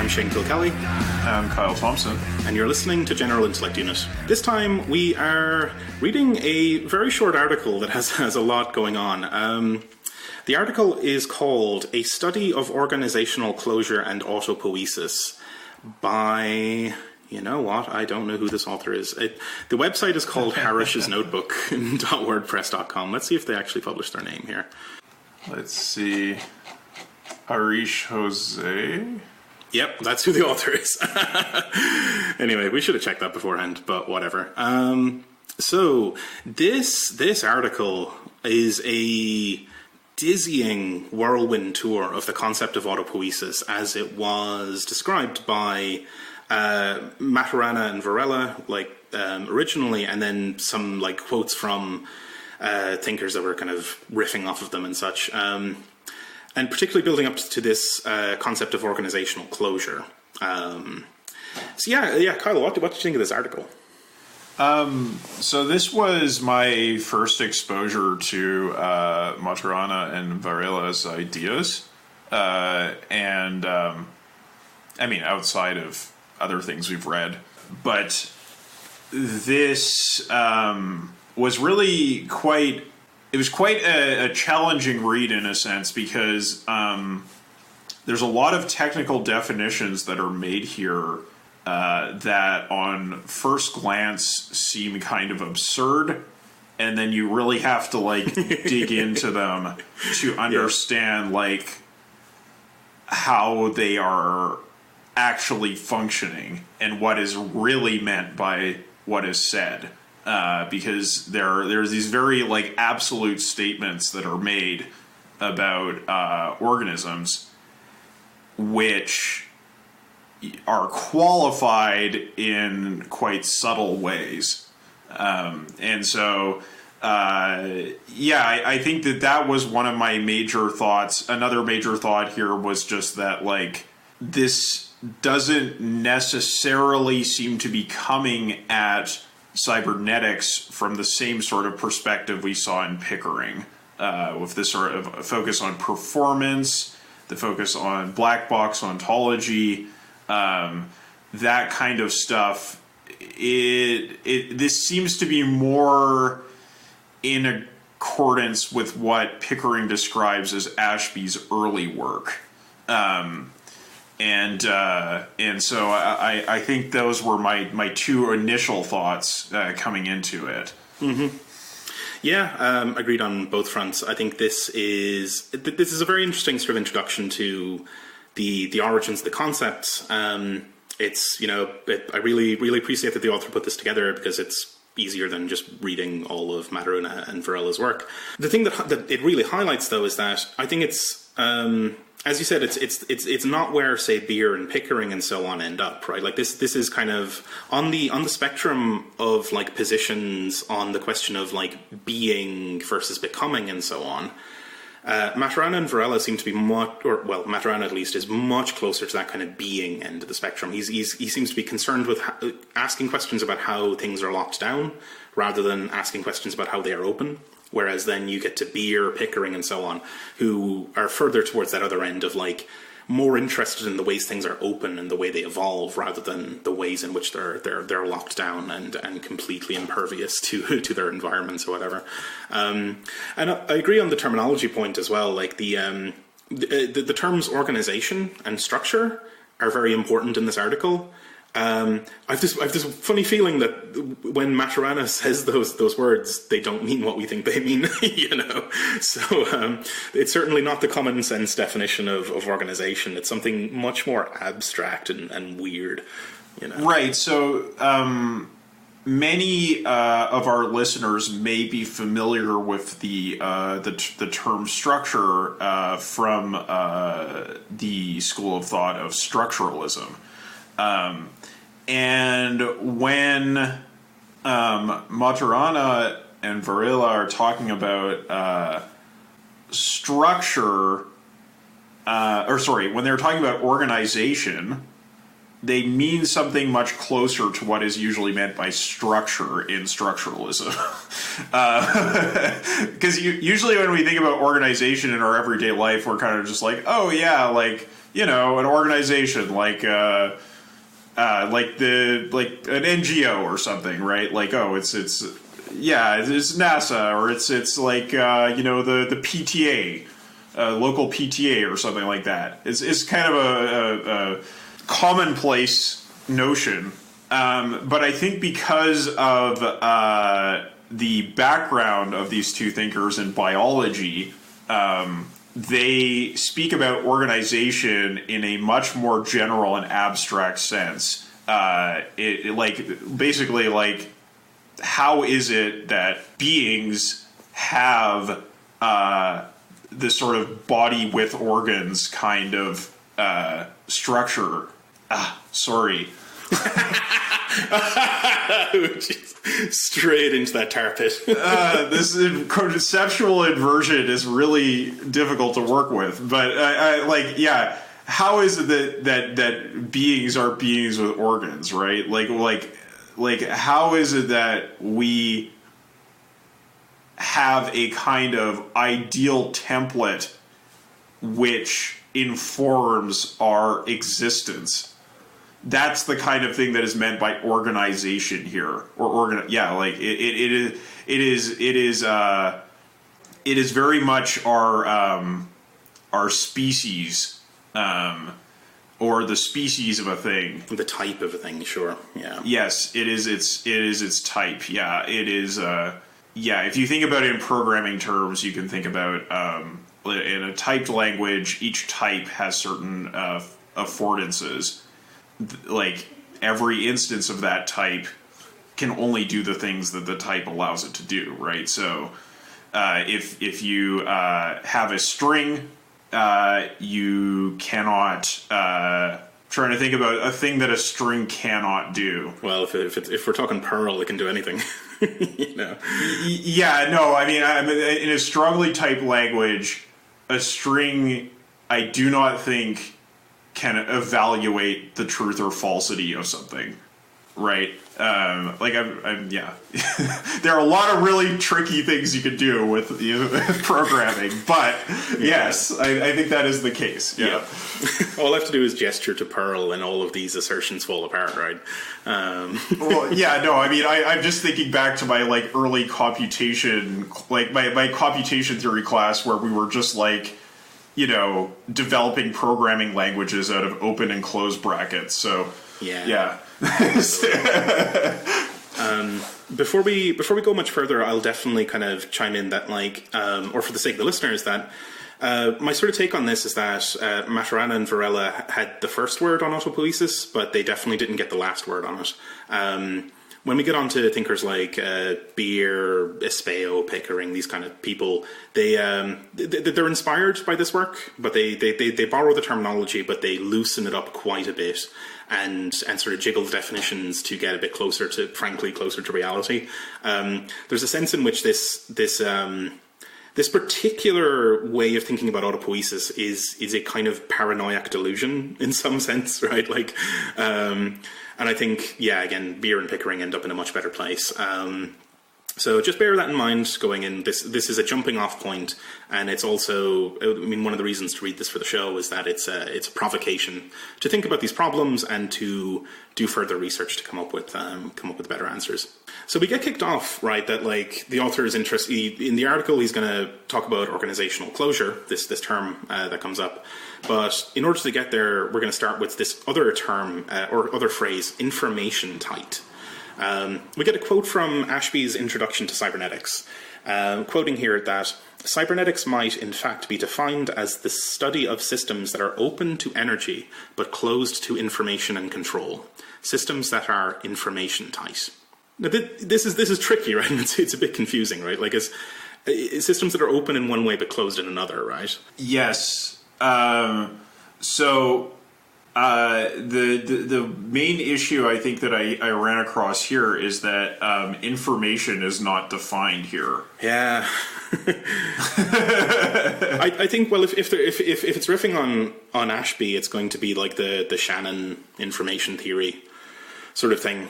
Shane Kilkelly. I'm Kyle Thompson. And you're listening to General Intellect Unit. This time we are reading a very short article that has a lot going on. The article is called A Study of Organisational Closure and Autopoiesis by... You know what? I don't know who this author is. The website is called Harish's Notebook.wordpress.com. Let's see if they actually published their name here. Let's see. Harish Jose? Yep, that's who the author is. Anyway, we should have checked that beforehand, but whatever. So this article is a dizzying whirlwind tour of the concept of autopoiesis as it was described by Maturana and Varela, originally, and then some quotes from thinkers that were kind of riffing off of them and such, and particularly building up to this concept of organizational closure. Kyle, what did you think of this article? So this was my first exposure to Maturana and Varela's ideas, outside of other things we've read, but this was really quite a challenging read in a sense, because there's a lot of technical definitions that are made here that on first glance seem kind of absurd, and then you really have to dig into them to understand how they are actually functioning and what is really meant by what is said, because there's these very absolute statements that are made about organisms which are qualified in quite subtle ways, I think that was one of my major thoughts. Another major thought here was just that this doesn't necessarily seem to be coming at cybernetics from the same sort of perspective we saw in Pickering, with this sort of focus on performance, the focus on black box ontology, that kind of stuff. This seems to be more in accordance with what Pickering describes as Ashby's early work. And so I think those were my two initial thoughts coming into it. Mm-hmm. Yeah, agreed on both fronts. I think this is a very interesting sort of introduction to the origins of the concepts. I really appreciate that the author put this together, because it's easier than just reading all of Maturana and Varela's work. The thing that it really highlights, though, is that I think it's as you said, it's not where, say, Beer and Pickering and so on end up, right? This is kind of on the spectrum of positions on the question of being versus becoming and so on. Maturana and Varela seem to be Maturana at least is much closer to that kind of being end of the spectrum. He seems to be concerned with asking questions about how things are locked down rather than asking questions about how they are open. Whereas then you get to Beer, Pickering, and so on, who are further towards that other end of more interested in the ways things are open and the way they evolve, rather than the ways in which they're locked down and completely impervious to their environments or whatever. And I agree on the terminology point as well. The terms organisation and structure are very important in this article. I've this funny feeling that when Maturana says those words, they don't mean what we think they mean, So it's certainly not the common sense definition of organization. It's something much more abstract and weird, Right. So many of our listeners may be familiar with the term structure from the school of thought of structuralism. And when Maturana and Varela are talking about structure, when they're talking about organization, they mean something much closer to what is usually meant by structure in structuralism. Because usually when we think about organization in our everyday life, we're kind of just like, oh yeah, like, you know, an organization like an NGO or something, right? Like, oh, it's NASA, or it's like you know, the PTA, local PTA or something like that. It's kind of a commonplace notion, but I think because of the background of these two thinkers in biology, they speak about organization in a much more general and abstract sense. Basically, how is it that beings have this sort of body with organs kind of structure? Sorry. Straight into that tar pit. This conceptual inversion is really difficult to work with, but how is it that beings are beings with organs, right? Like how is it that we have a kind of ideal template which informs our existence? That's the kind of thing that is meant by organization here, or it is very much our species, or the species of a thing, the type of a thing. Sure, yeah. Yes, it is its type. Yeah, it is. If you think about it in programming terms, you can think about in a typed language, each type has certain affordances. Like every instance of that type can only do the things that the type allows it to do, right? So if you have a string, you cannot. Trying to think about a thing that a string cannot do. Well, if we're talking Perl, it can do anything. You know. Yeah, no. I mean, in a strongly typed language, a string, I do not think, can evaluate the truth or falsity of something, right? There are a lot of really tricky things you could do with programming, but yes, I think that is the case. Yeah. All I have to do is gesture to Perl, and all of these assertions fall apart, right? Well, yeah, no, I mean, I'm just thinking back to my early computation, my computation theory class, where we were just developing programming languages out of open and closed brackets. So yeah. Before we go much further, I'll definitely kind of chime in that, or for the sake of the listeners, that my sort of take on this is that Maturana and Varela had the first word on autopoiesis, but they definitely didn't get the last word on it. When we get on to thinkers like Beer, Espejo, Pickering, these kind of people, they're inspired by this work, but they borrow the terminology, but they loosen it up quite a bit and sort of jiggle the definitions to get a bit closer to reality. There's a sense in which this particular way of thinking about autopoiesis is a kind of paranoid delusion in some sense, right? And I think, again, Beer and Pickering end up in a much better place. So just bear that in mind going in. This is a jumping off point, and it's also, one of the reasons to read this for the show is that it's a provocation to think about these problems and to do further research to come up with better answers. So we get kicked off, right, that the author is interested in the article. He's going to talk about organizational closure, this term that comes up. But in order to get there, we're going to start with this other term or other phrase, information tight. We get a quote from Ashby's Introduction to Cybernetics, quoting here that cybernetics might in fact be defined as the study of systems that are open to energy but closed to information and control. Systems that are information tight. Now, this is tricky, right? It's a bit confusing, right? It's systems that are open in one way but closed in another, right? Yes. So The main issue I think that I ran across here is that information is not defined here. Yeah. I think, well, if it's riffing on Ashby, it's going to be like the Shannon information theory sort of thing,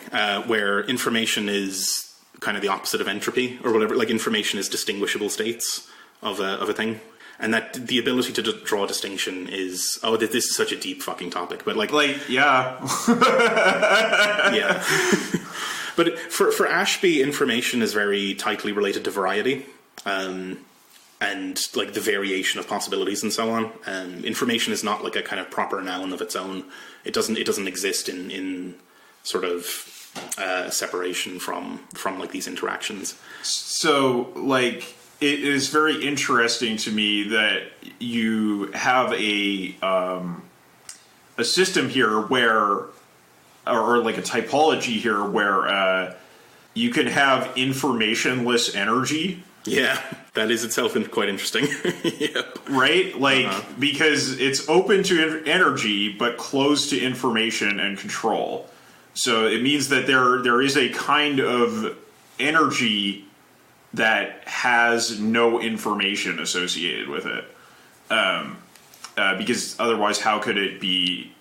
where information is kind of the opposite of entropy or whatever. Like, information is distinguishable states of a thing. And that the ability to draw a distinction is, this is such a deep fucking topic, but yeah. Yeah. But for Ashby, information is very tightly related to variety, and like the variation of possibilities and so on. Information is not like a kind of proper noun of its own. It doesn't exist in sort of separation from like these interactions. So like, it is very interesting to me that you have a system here where, or like a typology here where you can have informationless energy. Yeah, that is itself quite interesting. Yep. Right? Like, because it's open to energy, but closed to information and control. So it means that there is a kind of energy that has no information associated with it. Because otherwise, how could it be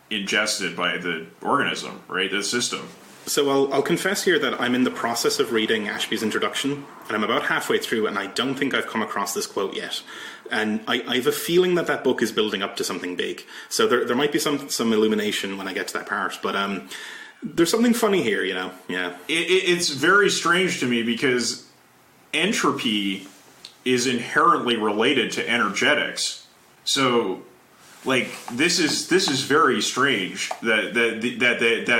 ingested by the organism, right? The system. So I'll confess here that I'm in the process of reading Ashby's introduction, and I'm about halfway through, and I don't think I've come across this quote yet. And I have a feeling that book is building up to something big. So there might be some illumination when I get to that part, but there's something funny here, you know? Yeah. It's very strange to me because entropy is inherently related to energetics. So, like, this is very strange that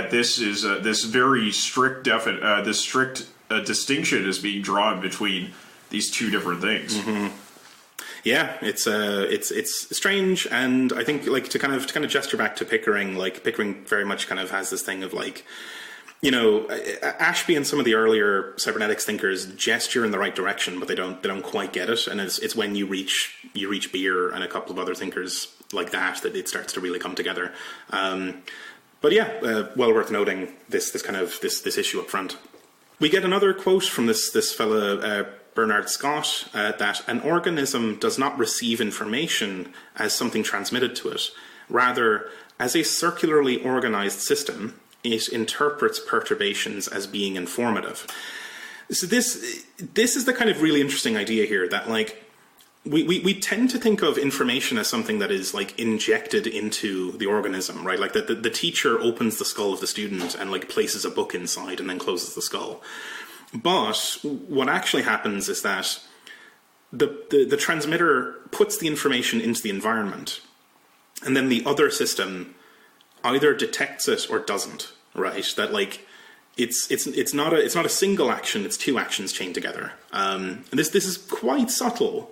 this is this very strict distinction is being drawn between these two different things. Mm-hmm. Yeah, it's strange, and I think like to kind of gesture back to Pickering, like Pickering very much kind of has this thing of like, you know, Ashby and some of the earlier cybernetics thinkers gesture in the right direction, but they don't quite get it, and it's when you reach Beer and a couple of other thinkers like that it starts to really come together. But yeah, well worth noting this issue up front. We get another quote from this fella Bernard Scott that an organism does not receive information as something transmitted to it, rather as a circularly organized system. It interprets perturbations as being informative. So this is the kind of really interesting idea here that like we tend to think of information as something that is like injected into the organism, right? Like the teacher opens the skull of the student and like places a book inside and then closes the skull. But what actually happens is that the transmitter puts the information into the environment, and then the other system either detects it or doesn't, right? That like it's not a single action; it's two actions chained together. And this is quite subtle,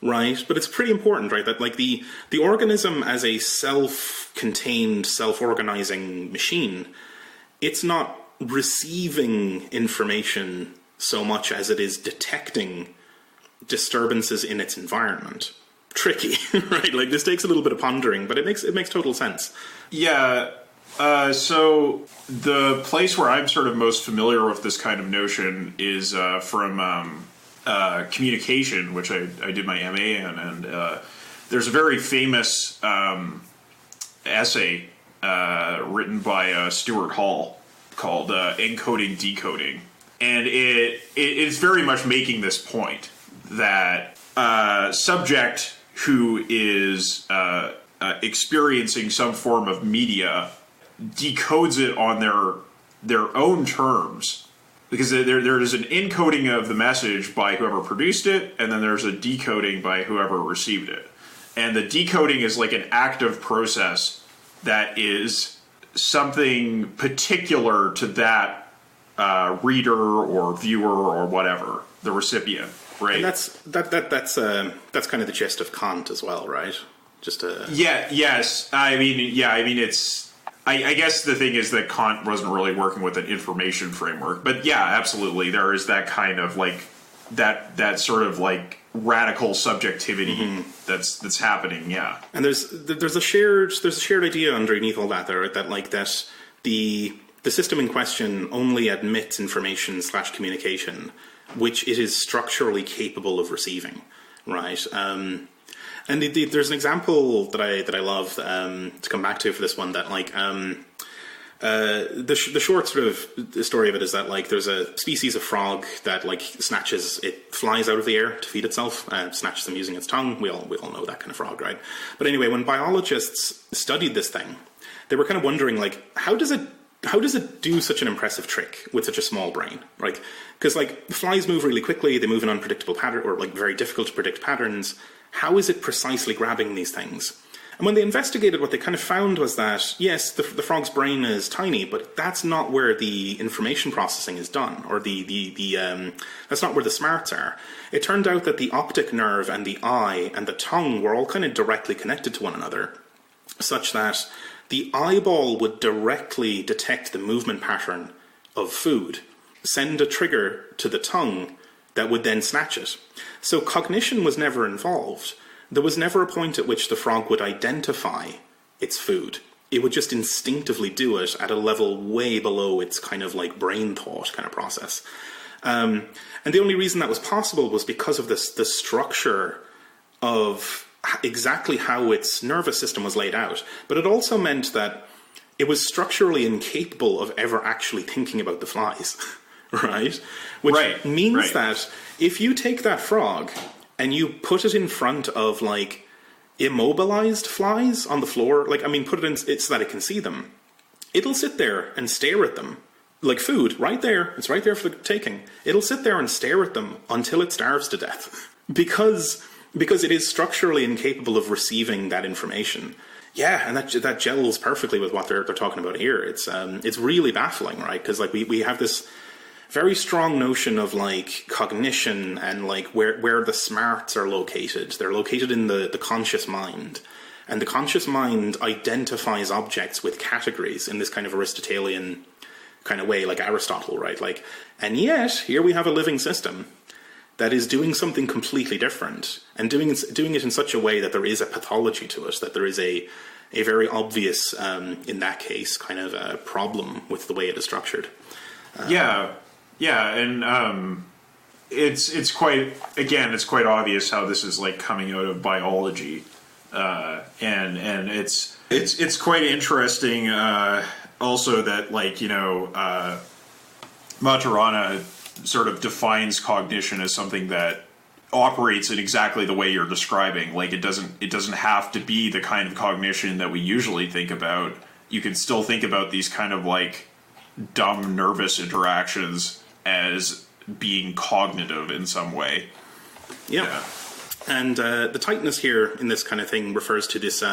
right? But it's pretty important, right? That like the organism as a self-contained, self-organizing machine, it's not receiving information so much as it is detecting disturbances in its environment. Tricky, right? Like this takes a little bit of pondering, but it makes total sense. Yeah. So the place where I'm sort of most familiar with this kind of notion is from communication, which I did my MA in, and there's a very famous essay written by Stuart Hall called Encoding Decoding, and it is very much making this point that subject who is experiencing some form of media decodes it on their own terms, because there is an encoding of the message by whoever produced it, and then there's a decoding by whoever received it. And the decoding is like an active process that is something particular to that reader or viewer or whatever, the recipient, right? And that's kind of the gist of Kant as well, right? Just yes. I mean, it's. I guess the thing is that Kant wasn't really working with an information framework, but yeah, absolutely, there is that kind of like that sort of like radical subjectivity that's happening. Yeah, and there's a shared idea underneath all that there, right? That like that the system in question only admits information / communication which it is structurally capable of receiving, right? And there's an example that I love to come back to for this one, that like the short sort of story of it is that like there's a species of frog that like it flies out of the air to feed itself, snatches them using its tongue. We all know that kind of frog, right? But anyway, when biologists studied this thing, they were kind of wondering like, how does it do such an impressive trick with such a small brain, right? Because like flies move really quickly, they move in unpredictable pattern, or like very difficult to predict patterns. How is it precisely grabbing these things? And when they investigated, what they kind of found was that, yes, the frog's brain is tiny, but that's not where the information processing is done, or that's not where the smarts are. It turned out that the optic nerve and the eye and the tongue were all kind of directly connected to one another, such that the eyeball would directly detect the movement pattern of food, send a trigger to the tongue that would then snatch it. So cognition was never involved. There was never a point at which the frog would identify its food. It would just instinctively do it at a level way below its kind of like brain thought kind of process. And the only reason that was possible was because of the structure of exactly how its nervous system was laid out. But it also meant that it was structurally incapable of ever actually thinking about the flies, right? Which means that if you take that frog and you put it in front of like immobilized flies on the floor, like, I mean, put it in so that it can see them, it'll sit there and stare at them like food right there. It's right there for the taking. It'll sit there and stare at them until it starves to death because it is structurally incapable of receiving that information. Yeah, and that gels perfectly with what they're talking about here. It's really baffling, right? Because like we have this very strong notion of like cognition and like where the smarts are located. They're located in the conscious mind. And the conscious mind identifies objects with categories in this kind of Aristotelian kind of way, like Aristotle, right? Like, and yet here we have a living system that is doing something completely different, and doing it in such a way that there is a pathology to it, that there is a very obvious, in that case, kind of a problem with the way it is structured. And it's quite obvious how this is like coming out of biology, and it's quite interesting. Also, that like Maturana sort of defines cognition as something that operates in exactly the way you're describing. Like it doesn't have to be the kind of cognition that we usually think about. You can still think about these kind of like dumb nervous interactions as being cognitive in some way. Yeah. And the tightness here in this kind of thing refers to this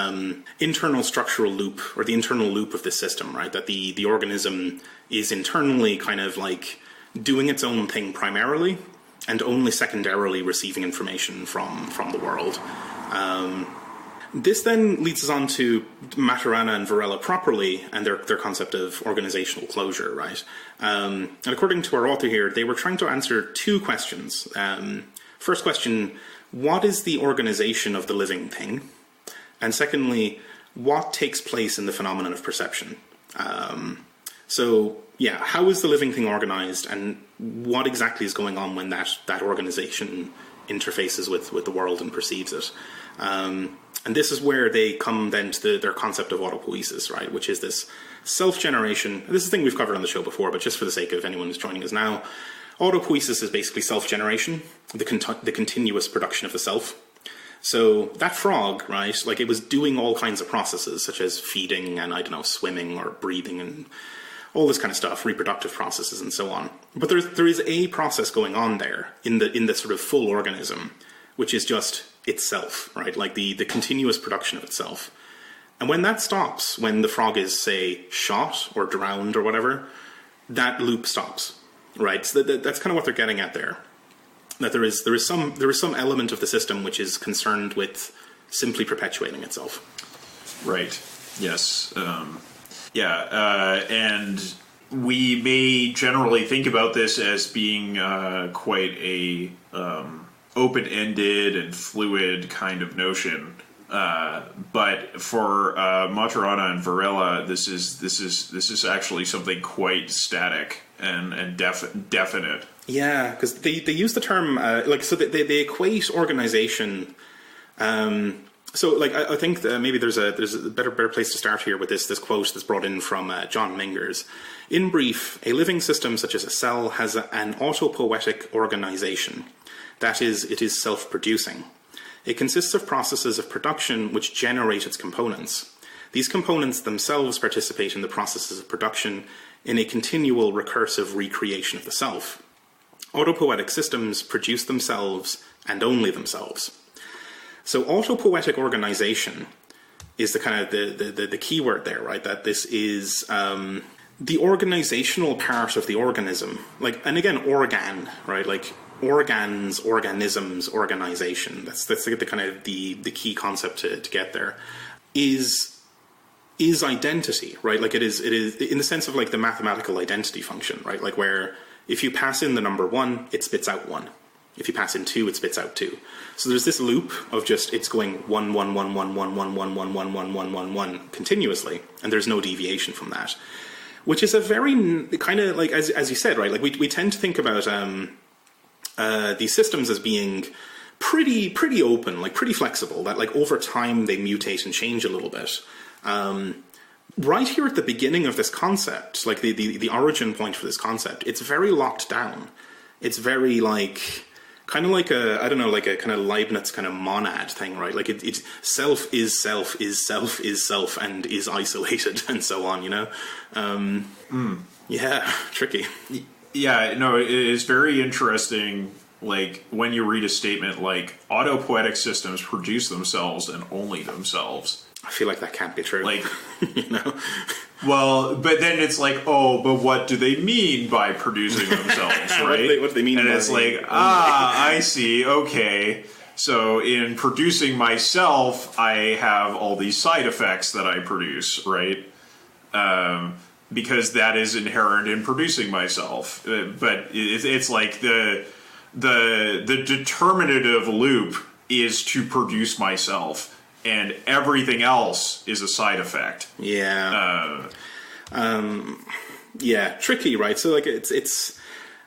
internal structural loop, or the internal loop of this system, right? That the organism is internally kind of like doing its own thing primarily, and only secondarily receiving information from the world. This then leads us on to Maturana and Varela properly, and their concept of organizational closure, right? And according to our author here, they were trying to answer two questions. First question, what is the organization of the living thing? And secondly, what takes place in the phenomenon of perception? So, yeah, how is the living thing organized, and what exactly is going on when that organization interfaces with the world and perceives it? And this is where they come then to their concept of autopoiesis, right, which is this self-generation. This is a thing we've covered on the show before, but just for the sake of anyone who's joining us now, autopoiesis is basically self-generation, the continuous production of the self. So that frog, right, like it was doing all kinds of processes, such as feeding and, I don't know, swimming or breathing and all this kind of stuff, reproductive processes and so on. But there is a process going on there in the sort of full organism, which is just itself, right? Like the continuous production of itself. And when that stops, when the frog is, say, shot or drowned or whatever, that loop stops, right? So that's kind of what they're getting at there. That there is some element of the system which is concerned with simply perpetuating itself. Right. Yes. And we may generally think about this as being quite a open-ended and fluid kind of notion. But for Maturana and Varela, this is actually something quite static and definite. Yeah, because they use the term they equate organization. I think maybe there's a better place to start here with this quote that's brought in from John Mingers. In brief, a living system such as a cell has an autopoietic organization. That is, it is self-producing. It consists of processes of production which generate its components. These components themselves participate in the processes of production in a continual recursive recreation of the self. Autopoietic systems produce themselves and only themselves. So autopoietic organization is the kind of the key word there, right? That this is the organizational part of the organism. And again, organ, right? Like organs, organisms, organization. That's the kind of the key concept to get there. Is identity, right? Like it is in the sense of like the mathematical identity function, right? Like where if you pass in the number 1, it spits out 1. If you pass in 2, it spits out 2. So there's this loop of just it's going 1 1 1 1 1 1 1 1 1 1 1 1 1 continuously, and there's no deviation from that. Which is a very kind of like as you said, right? Like we tend to think about these systems as being pretty open, like pretty flexible. That like over time they mutate and change a little bit. Right here at the beginning of this concept, like the origin point for this concept, it's very locked down. It's very like kind of like a kind of Leibniz kind of monad thing, right? Like it's self is self is self is self and is isolated and so on, you know? Yeah, tricky. Yeah, no, it is very interesting. Like when you read a statement like autopoietic systems produce themselves and only themselves. I feel like that can't be true. Like, you know? Well, but then it's like, oh, but what do they mean by producing themselves, right? What do they mean? And it's like, I see, okay. So in producing myself, I have all these side effects that I produce, right? Because that is inherent in producing myself. But it's like the determinative loop is to produce myself. And everything else is a side effect. Yeah. Yeah, tricky, right? So like it's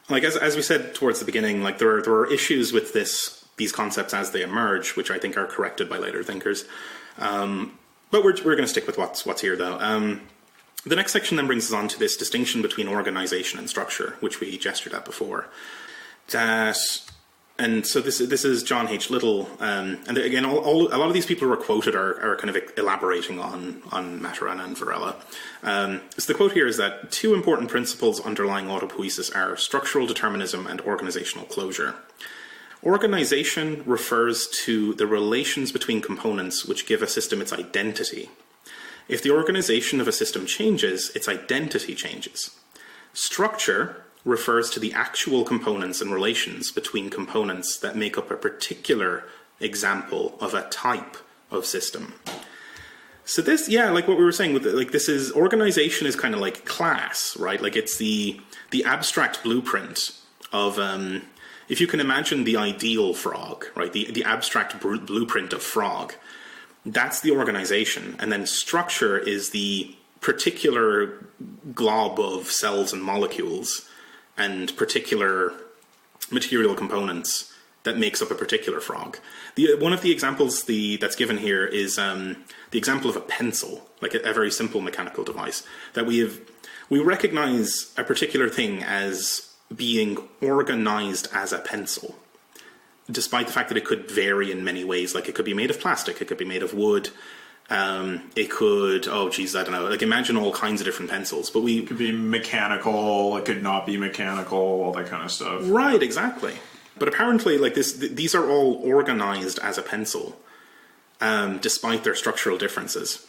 like as we said towards the beginning, like there are issues with these concepts as they emerge, which I think are corrected by later thinkers. But we're going to stick with what's here though. The next section then brings us on to this distinction between organization and structure, which we gestured at before. And so this is John H. Little, and again, a lot of these people who are quoted are kind of elaborating on Maturana and Varela. So the quote here is that 2 important principles underlying autopoiesis are structural determinism and organizational closure. Organization refers to the relations between components which give a system its identity. If the organization of a system changes, its identity changes. Structure refers to the actual components and relations between components that make up a particular example of a type of system. So this, yeah, like what we were saying, with like this is organization is kind of like class, right? Like it's the abstract blueprint of if you can imagine the ideal frog, right? The abstract blueprint of frog. That's the organization, and then structure is the particular glob of cells and molecules and particular material components that makes up a particular frog. One of the examples that's given here is the example of a pencil, like a very simple mechanical device, that we recognize a particular thing as being organized as a pencil, despite the fact that it could vary in many ways. Like it could be made of plastic, it could be made of wood, it could, I don't know, like imagine all kinds of different pencils, but it could be mechanical, it could not be mechanical, all that kind of stuff. Right, exactly. But apparently, like these are all organized as a pencil, despite their structural differences.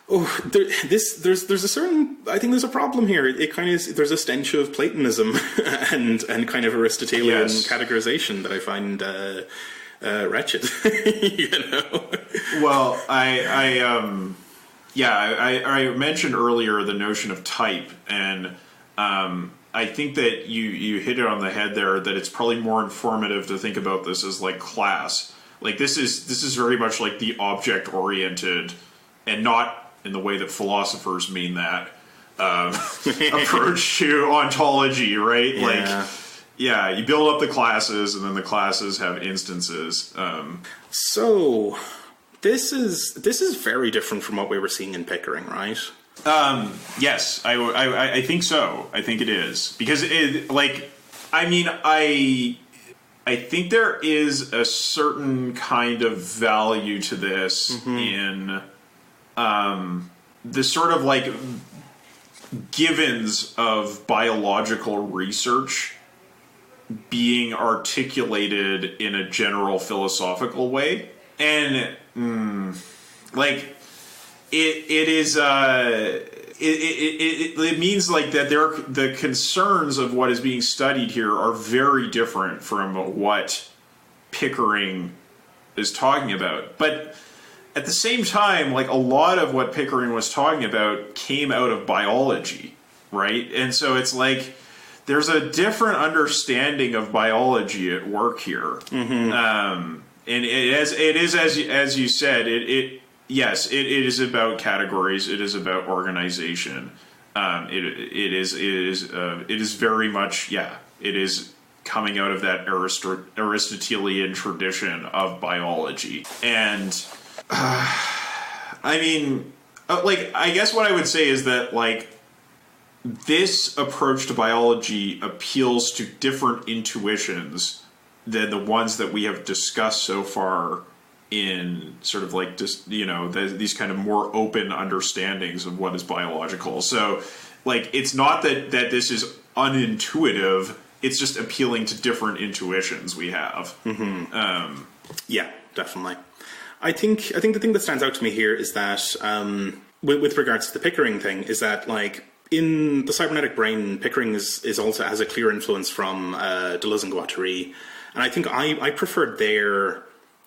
There's a certain, I think there's a problem here. It kind of there's a stench of Platonism and kind of Aristotelian categorization that I find wretched. You know. Well, I mentioned earlier the notion of type, and I think that you hit it on the head there, that it's probably more informative to think about this as like class. Like this is very much like the object oriented, and not in the way that philosophers mean that, approach to ontology, right? Yeah. Like, yeah, you build up the classes, and then the classes have instances. So this is very different from what we were seeing in Pickering, right? Yes, I think so. I think it is, because I think there is a certain kind of value to this in the sort of like givens of biological research being articulated in a general philosophical way, and like it is it means like that the concerns of what is being studied here are very different from what Pickering is talking about. But at the same time, like a lot of what Pickering was talking about came out of biology, right? And so it's like there's a different understanding of biology at work here. And it is as you said, yes, it is about categories. It is about organization. It is very much, yeah. It is coming out of that Aristotelian tradition of biology, and I mean, like, I guess what I would say is that like this approach to biology appeals to different intuitions than the ones that we have discussed so far in sort of like just, you know, these kind of more open understandings of what is biological. So like it's not that this is unintuitive, it's just appealing to different intuitions we have. Yeah, definitely. I think the thing that stands out to me here is that with regards to the Pickering thing is that like in the cybernetic brain, Pickering is also has a clear influence from Deleuze and Guattari, and I think I prefer their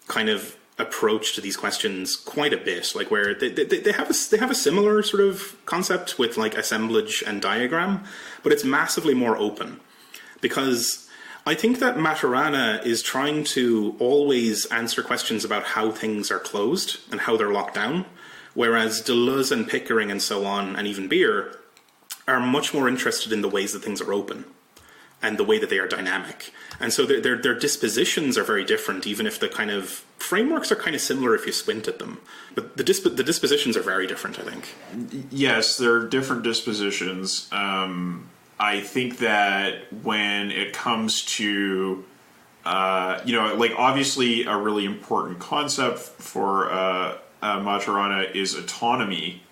kind of approach to these questions quite a bit, like where they have a similar sort of concept with like assemblage and diagram, but it's massively more open, because I think that Maturana is trying to always answer questions about how things are closed and how they're locked down, whereas Deleuze and Pickering and so on, and even Beer, are much more interested in the ways that things are open and the way that they are dynamic. And so their dispositions are very different, even if the kind of frameworks are kind of similar if you squint at them. But the dispositions are very different, I think. Yes, there are different dispositions. I think that when it comes to, you know, like obviously a really important concept for Maturana is autonomy.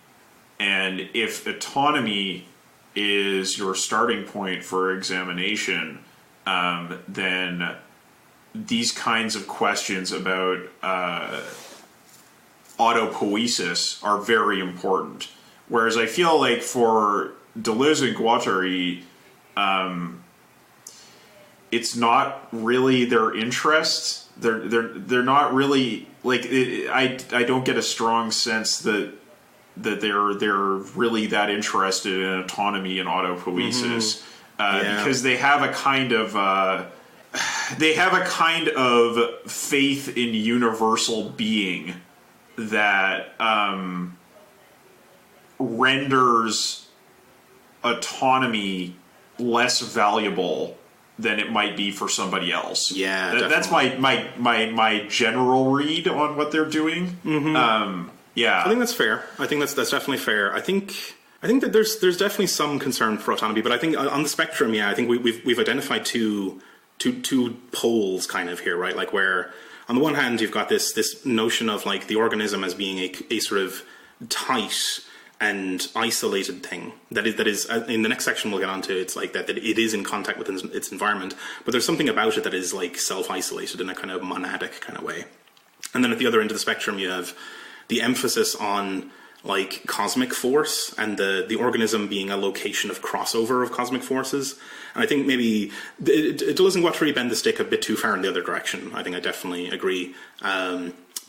And if autonomy is your starting point for examination, then these kinds of questions about autopoiesis are very important. Whereas I feel like for Deleuze and Guattari, it's not really their interest. They're not really like I don't get a strong sense that they're really that interested in autonomy and autopoiesis, because they have a kind of faith in universal being that renders autonomy less valuable than it might be for somebody else. Yeah, that's my general read on what they're doing. Yeah, I think that's fair. I think that's definitely fair. I think that there's definitely some concern for autonomy, but I think on the spectrum, yeah, I think we've identified two poles kind of here, right? Like where on the one hand you've got this notion of like the organism as being a sort of tight and isolated thing that is in the next section we'll get onto. It's like that it is in contact with its environment, but there's something about it that is like self-isolated in a kind of monadic kind of way. And then at the other end of the spectrum you have the emphasis on like cosmic force and the organism being a location of crossover of cosmic forces. And I think maybe Deleuze and Guattari bend the stick a bit too far in the other direction. I think I definitely agree.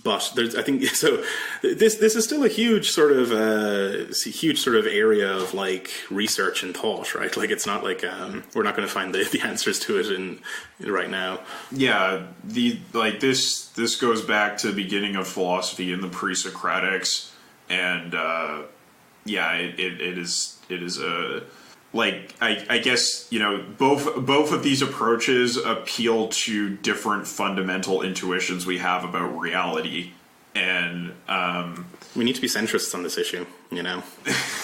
But there's, I think, so this is still a huge sort of area of like research and thought, right? Like it's not like we're not going to find the answers to it in right now. Yeah, this goes back to the beginning of philosophy in the pre-Socratics, and it is a. Like, I guess, you know, both of these approaches appeal to different fundamental intuitions we have about reality. And we need to be centrists on this issue, you know?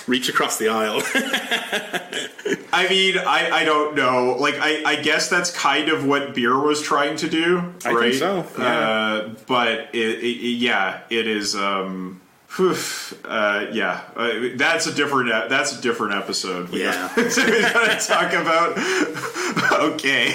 Reach across the aisle. I mean, I don't know. Like, I guess that's kind of what Beer was trying to do, right? I think so, yeah. But, it is... that's a different episode. We gotta talk about. Okay.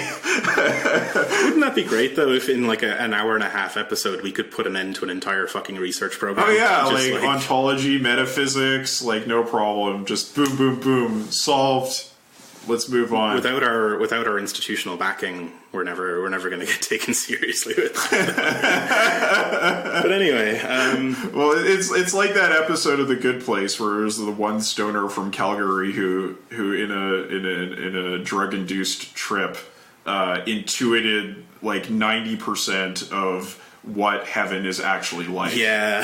Wouldn't that be great though? If in like an hour and a half episode we could put an end to an entire fucking research program? Oh yeah, like ontology, metaphysics, like no problem. Just boom, boom, boom, solved. Let's move on. Without our institutional backing, we're never going to get taken seriously with that. But anyway, well, it's like that episode of The Good Place where there's the one stoner from Calgary who in a drug induced trip intuited like 90% of what heaven is actually like. Yeah,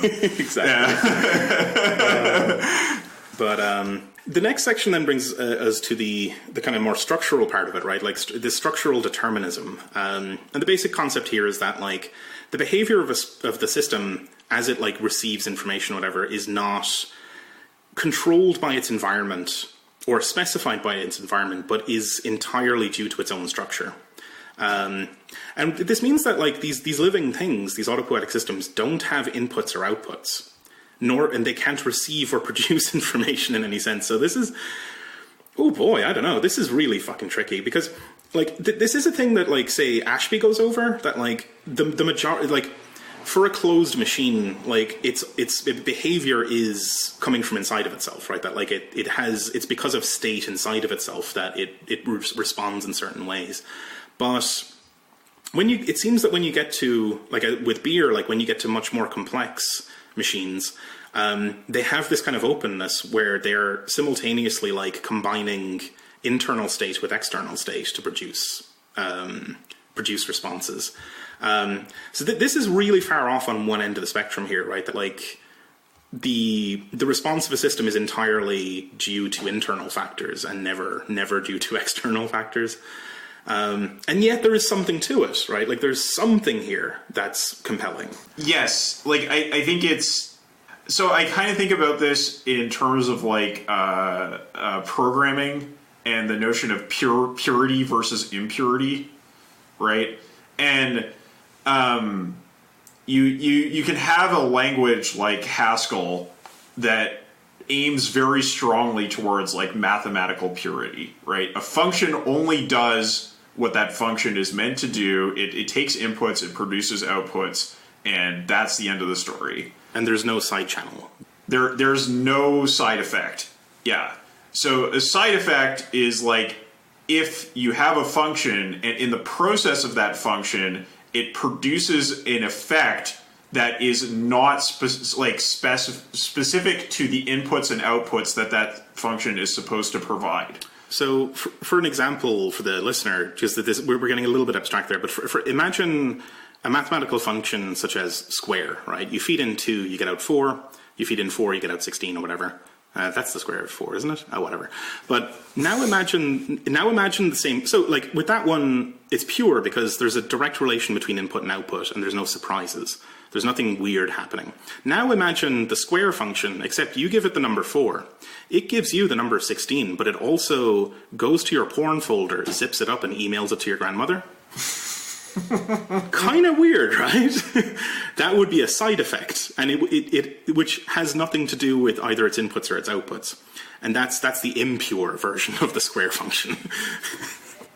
exactly. Yeah. The next section then brings us to the kind of more structural part of it, right? Like the structural determinism. And the basic concept here is that like the behavior of the system as it like receives information or whatever is not controlled by its environment or specified by its environment, but is entirely due to its own structure. And this means that like these living things, these autopoietic systems, don't have inputs or outputs. And they can't receive or produce information in any sense. So this is, oh boy, I don't know. This is really fucking tricky because, like, this is a thing that, like, say, Ashby goes over. That, like, the majority, like, for a closed machine, like, its behavior is coming from inside of itself, right? That, like, it's because of state inside of itself that it responds in certain ways. But it seems that when you get to, like, with beer, like, when you get to much more complex machines, they have this kind of openness where they're simultaneously like combining internal state with external state to produce responses. So this is really far off on one end of the spectrum here, right? That like the response of a system is entirely due to internal factors and never due to external factors. And yet there is something to it, right? Like there's something here that's compelling. Yes. Like I think it's, so I kind of think about this in terms of like, programming and the notion of purity versus impurity, right? And, you can have a language like Haskell that aims very strongly towards like mathematical purity, right? A function only does what that function is meant to do. It takes inputs, it produces outputs, and that's the end of the story. And there's no side channel. There's no side effect. Yeah. So a side effect is like if you have a function and in the process of that function, it produces an effect that is not specific to the inputs and outputs that function is supposed to provide. So for an example for the listener, just that we're getting a little bit abstract there, but imagine a mathematical function such as square, right? You feed in 2, you get out 4. You feed in 4, you get out 16 or whatever. That's the square of 4, isn't it? Oh, whatever. But now imagine the same. So like with that one, it's pure because there's a direct relation between input and output and there's no surprises. There's nothing weird happening. Now imagine the square function, except you give it the number 4. It gives you the number 16, but it also goes to your porn folder, zips it up and emails it to your grandmother. Kind of weird, right? That would be a side effect, and it which has nothing to do with either its inputs or its outputs, and that's the impure version of the square function.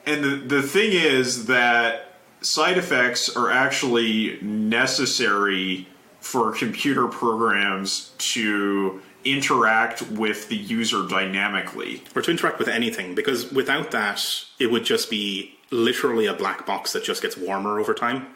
And the thing is that side effects are actually necessary for computer programs to interact with the user dynamically, or to interact with anything, because without that, it would just be literally a black box that just gets warmer over time.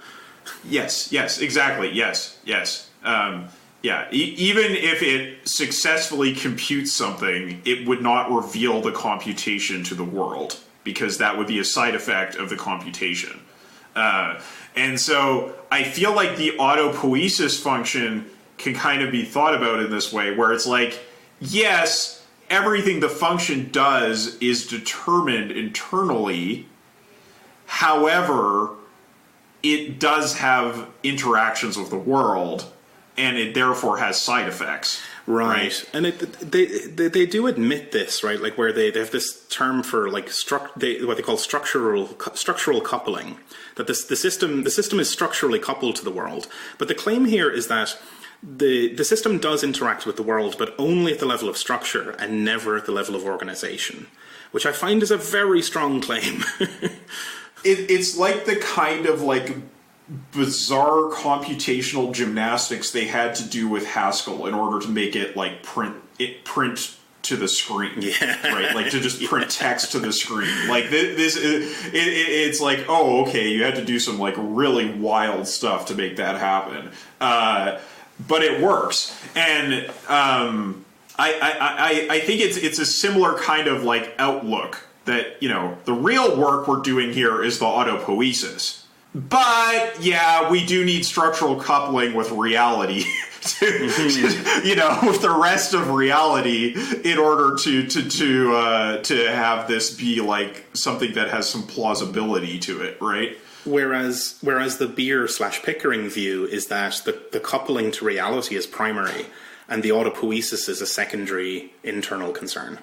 Yes, exactly. Yes. Even if it successfully computes something, it would not reveal the computation to the world, because that would be a side effect of the computation. And so I feel like the autopoiesis function can kind of be thought about in this way, where it's like, yes, everything the function does is determined internally. However, it does have interactions with the world, and it therefore has side effects. Right. And they do admit this, right? Like where they have this term for like what they call structural coupling, that the system is structurally coupled to the world. But the claim here is that the system does interact with the world, but only at the level of structure and never at the level of organization, which I find is a very strong claim. It's like the kind of like bizarre computational gymnastics they had to do with Haskell in order to make it like print to the screen, right? Like to just print text to the screen. Like this it's like, oh, okay, you had to do some like really wild stuff to make that happen, but it works. And I think it's a similar kind of like outlook that, you know, the real work we're doing here is the autopoiesis. But yeah, we do need structural coupling with reality, you know, with the rest of reality, in order to have this be like something that has some plausibility to it, right? Whereas the Beer/Pickering view is that the coupling to reality is primary, and the autopoiesis is a secondary internal concern.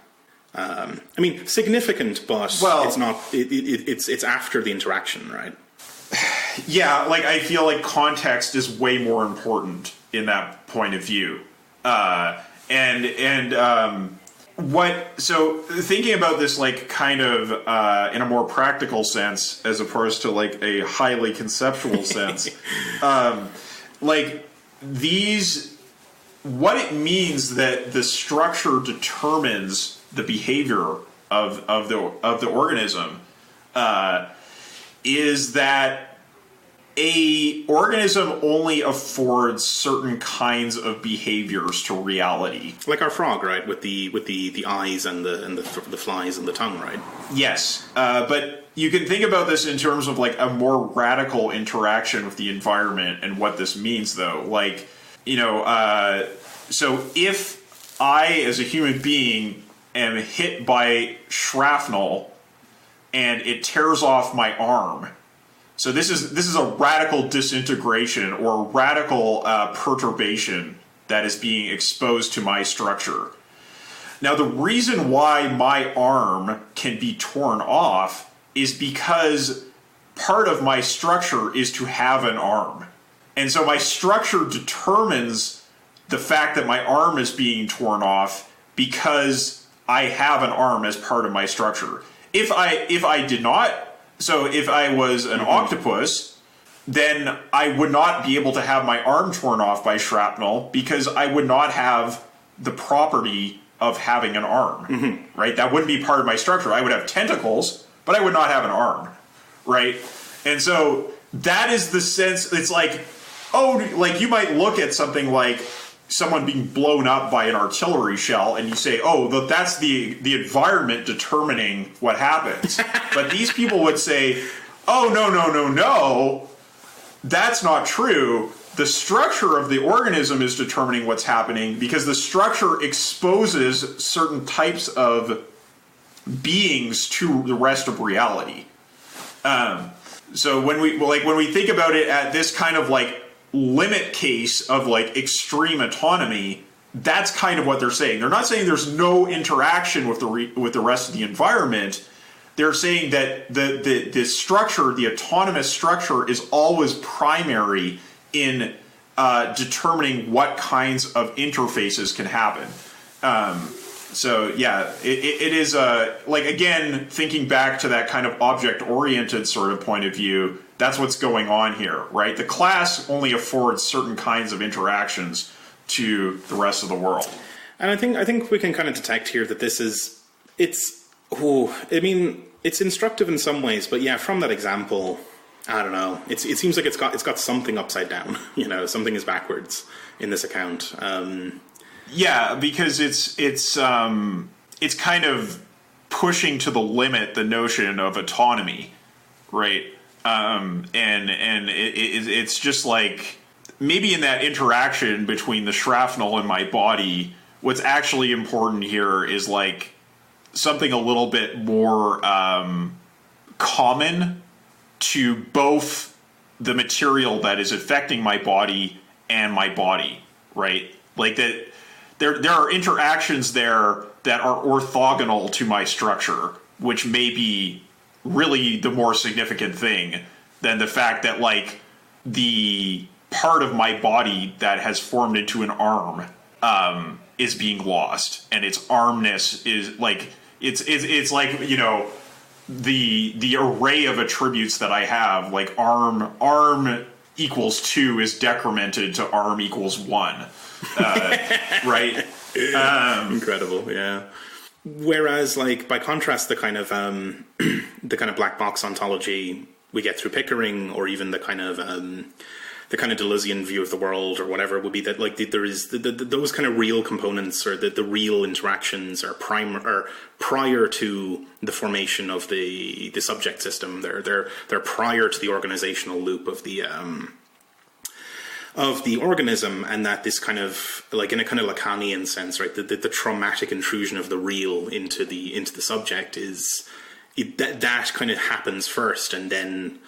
I mean, significant, but it's not. It's after the interaction, right? Yeah, like I feel like context is way more important in that point of view. So thinking about this like kind of in a more practical sense as opposed to like a highly conceptual sense, like what it means that the structure determines the behavior of the organism is that a organism only affords certain kinds of behaviors to reality, like our frog, right, with the eyes and the flies and the tongue, right? Yes, but you can think about this in terms of like a more radical interaction with the environment and what this means, though. Like, you know, so if I, as a human being, am hit by shrapnel and it tears off my arm. So this is a radical disintegration or radical perturbation that is being exposed to my structure. Now, the reason why my arm can be torn off is because part of my structure is to have an arm. And so my structure determines the fact that my arm is being torn off because I have an arm as part of my structure. If I did not, so if I was an octopus, then I would not be able to have my arm torn off by shrapnel because I would not have the property of having an arm, right? That wouldn't be part of my structure. I would have tentacles, but I would not have an arm, right? And so that is the sense. It's like, oh, like you might look at something like someone being blown up by an artillery shell and you say, oh, that's the environment determining what happens. But these people would say, oh, no, that's not true. The structure of the organism is determining what's happening because the structure exposes certain types of beings to the rest of reality. So when we think about it at this kind of like limit case of like extreme autonomy, that's kind of what they're saying. They're not saying there's no interaction with the rest of the environment. They're saying that the structure, the autonomous structure, is always primary in determining what kinds of interfaces can happen. So yeah, it is like, again, thinking back to that kind of object-oriented sort of point of view, that's what's going on here, right? The class only affords certain kinds of interactions to the rest of the world. And I think we can kind of detect here that it's instructive in some ways, but yeah, from that example, I don't know. It seems like it's got something upside down. Something is backwards in this account. Yeah, because it's kind of pushing to the limit the notion of autonomy, right? And it's just like, maybe in that interaction between the shrapnel and my body, what's actually important here is like something a little bit more common to both the material that is affecting my body and my body, right? Like that there are interactions there that are orthogonal to my structure, which may be really the more significant thing than the fact that like the part of my body that has formed into an arm is being lost, and its armness is like it's like, the array of attributes that I have, like arm equals 2 is decremented to arm equals 1, right? Incredible, yeah. Whereas, like, by contrast, the kind of black box ontology we get through Pickering, or even the kind of Deleuzian view of the world, or whatever, would be that like there is those kind of real components, or the real interactions are prior to the formation of the subject system. They're prior to the organizational loop of the organism, and that this kind of, like, in a kind of Lacanian sense, right, the traumatic intrusion of the real into the subject is that kind of happens first, and then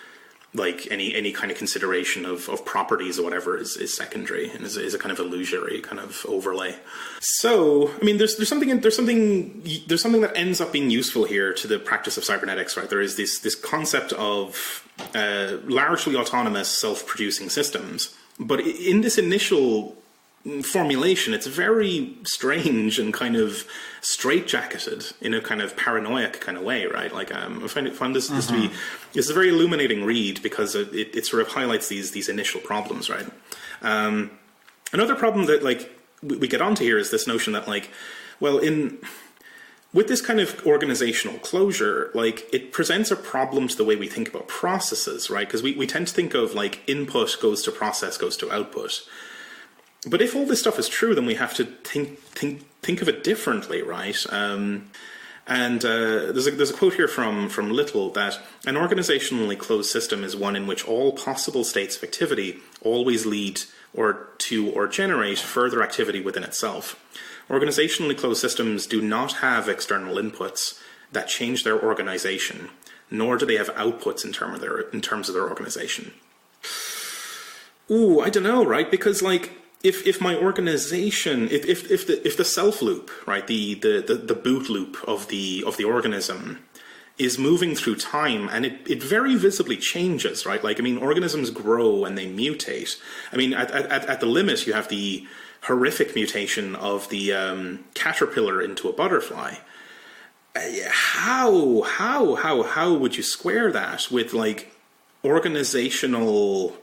like any kind of consideration of properties or whatever is secondary, and is a kind of illusory kind of overlay. So, I mean, there's something that ends up being useful here to the practice of cybernetics, right? There is this concept of largely autonomous self-producing systems, but in this initial formulation, it's very strange and kind of straitjacketed in a kind of paranoid kind of way, right? Like, I find this to be, it's a very illuminating read, because it sort of highlights these initial problems, right? Another problem that, like, we get onto here is this notion that, like, well, with this kind of organizational closure, like, it presents a problem to the way we think about processes, right? Because we tend to think of, like, input goes to process, goes to output. But if all this stuff is true, then we have to think of it differently, right? There's a quote here from Little, that an organizationally closed system is one in which all possible states of activity always lead or generate further activity within itself. Organizationally closed systems do not have external inputs that change their organization, nor do they have outputs in terms of their organization. Ooh, I don't know, right? Because, like, if my organization, if the self loop, right, the boot loop of the organism is moving through time, and it very visibly changes, right? Like, I mean, organisms grow and they mutate. I mean, at the limit, you have the horrific mutation of the caterpillar into a butterfly. How would you square that with, like, organizational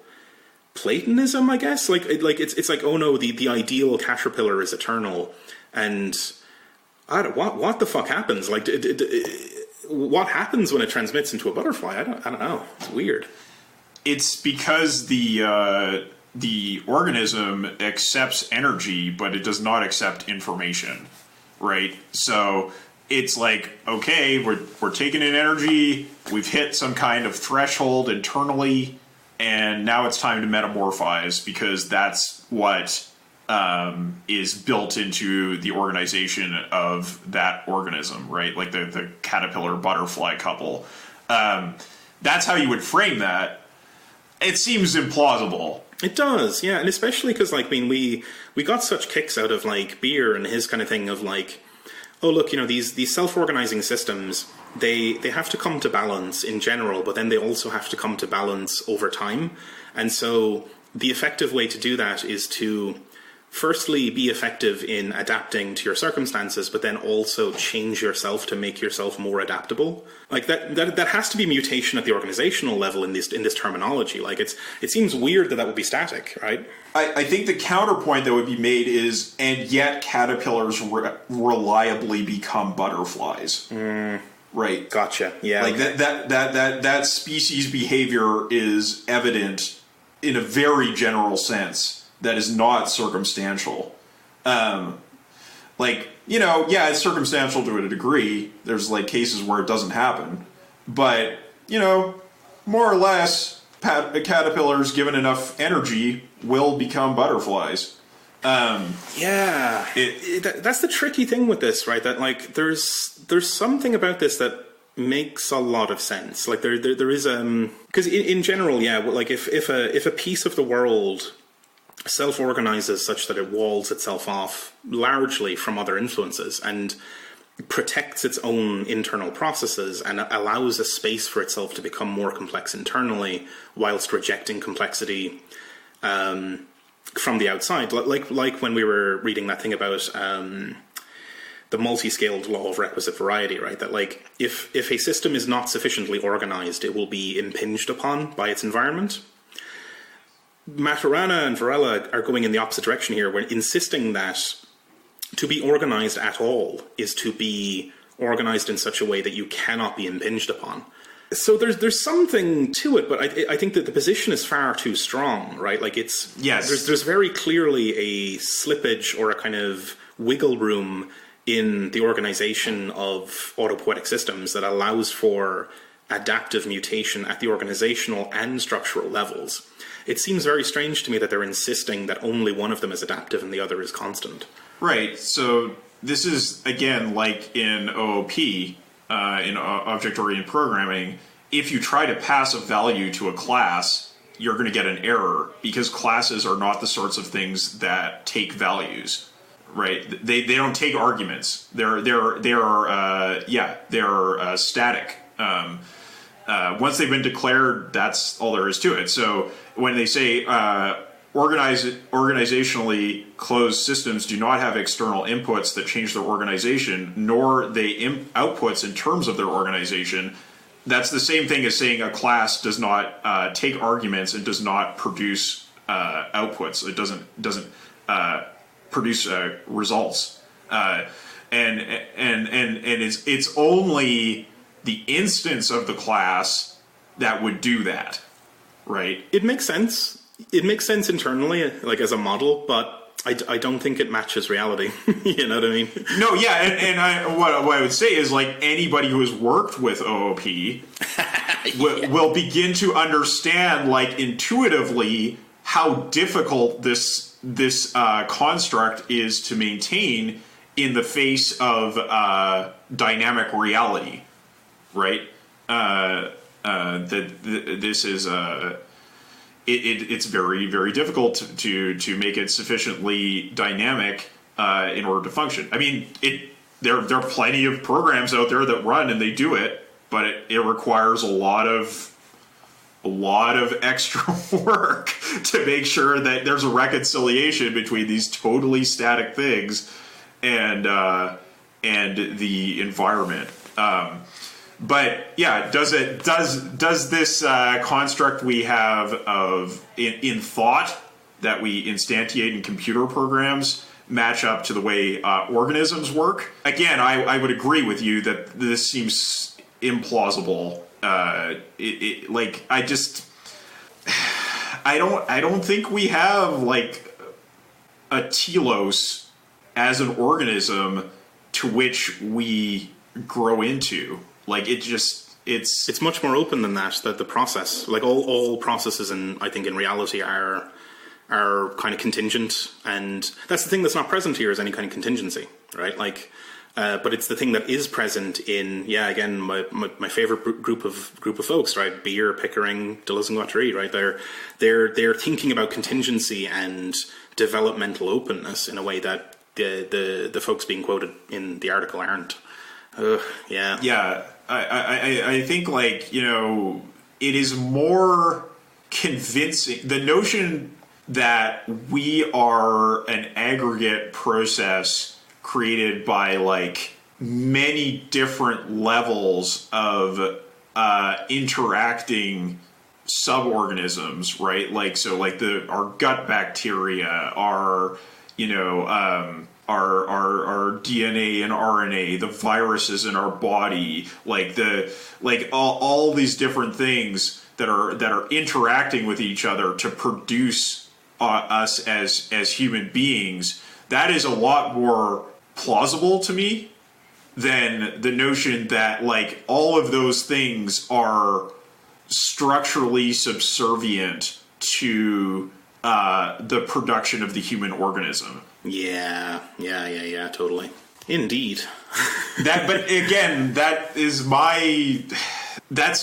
Platonism, I guess? Like it's like, oh no, the ideal caterpillar is eternal, and what the fuck happens? Like, what happens when it transmits into a butterfly? I don't know. It's weird. It's because the organism accepts energy, but it does not accept information, right? So it's like, okay, we're taking in energy, we've hit some kind of threshold internally, and now it's time to metamorphize, because that's what is built into the organization of that organism, right? Like the caterpillar-butterfly couple. That's how you would frame that. It seems implausible. It does, yeah, and especially because, like, I mean, we got such kicks out of, like, Beer and his kind of thing of, like, oh, look, you know, these self-organizing systems, they have to come to balance in general, but then they also have to come to balance over time. And so the effective way to do that is to firstly be effective in adapting to your circumstances, but then also change yourself to make yourself more adaptable. Like, that has to be mutation at the organizational level in this terminology. Like, it seems weird that would be static, right? I think the counterpoint that would be made is, and yet caterpillars reliably become butterflies. right? Gotcha. Yeah. Like that species behavior is evident in a very general sense that is not circumstantial. Like, you know, yeah, it's circumstantial to a degree. There's like cases where it doesn't happen, but you know, more or less, caterpillars given enough energy will become butterflies. Yeah, that's the tricky thing with this, right? That like there's something about this that makes a lot of sense. Like there is because in general, yeah, like if a piece of the world self-organizes such that it walls itself off largely from other influences and protects its own internal processes and allows a space for itself to become more complex internally whilst rejecting complexity from the outside, like when we were reading that thing about the multi-scaled law of requisite variety, right? That like if a system is not sufficiently organized, it will be impinged upon by its environment. Maturana and Varela are going in the opposite direction here. We're insisting that to be organized at all is to be organized in such a way that you cannot be impinged upon. So there's something to it, but I think that the position is far too strong, right? Like it's there's very clearly a slippage or a kind of wiggle room in the organization of autopoietic systems that allows for adaptive mutation at the organizational and structural levels. It seems very strange to me that they're insisting that only one of them is adaptive and the other is constant. Right. So this is, again, like in OOP, in object-oriented programming, if you try to pass a value to a class, you're going to get an error because classes are not the sorts of things that take values. Right? They don't take arguments. They're static. Once they've been declared, that's all there is to it. So when they say organizationally closed systems do not have external inputs that change their organization, nor they outputs in terms of their organization, that's the same thing as saying a class does not take arguments and does not produce outputs. It doesn't produce results. And it's only the instance of the class that would do that, right? It makes sense. It makes sense internally, like as a model, but I don't think it matches reality. You know what I mean? No, yeah, and what I would say is like anybody who has worked with OOP will begin to understand, like intuitively, how difficult this construct is to maintain in the face of dynamic reality. Right, this is it's very, very difficult to make it sufficiently dynamic in order to function. I mean, there are plenty of programs out there that run and they do it, but it requires a lot of extra work to make sure that there's a reconciliation between these totally static things and the environment. But yeah, does this construct we have of in thought that we instantiate in computer programs match up to the way organisms work? Again, I would agree with you that this seems implausible. I don't think we have like a telos as an organism to which we grow into. Like it's much more open than that. That the process, like all processes, I think in reality are kind of contingent, and that's the thing that's not present here is any kind of contingency, right? Like, but it's the thing that is present in again my favorite group of folks, right? Beer, Pickering, Deleuze and Guattari, right? They're thinking about contingency and developmental openness in a way that the folks being quoted in the article aren't. Yeah. I think, like, you know, it is more convincing. The notion that we are an aggregate process created by, like, many different levels of interacting suborganisms, right? Like, so, like, our gut bacteria, our, you know, our DNA and RNA, the viruses in our body, like all these different things that are interacting with each other to produce us as human beings. That is a lot more plausible to me than the notion that like all of those things are structurally subservient to the production of the human organism. Yeah, totally. Indeed. But again, that's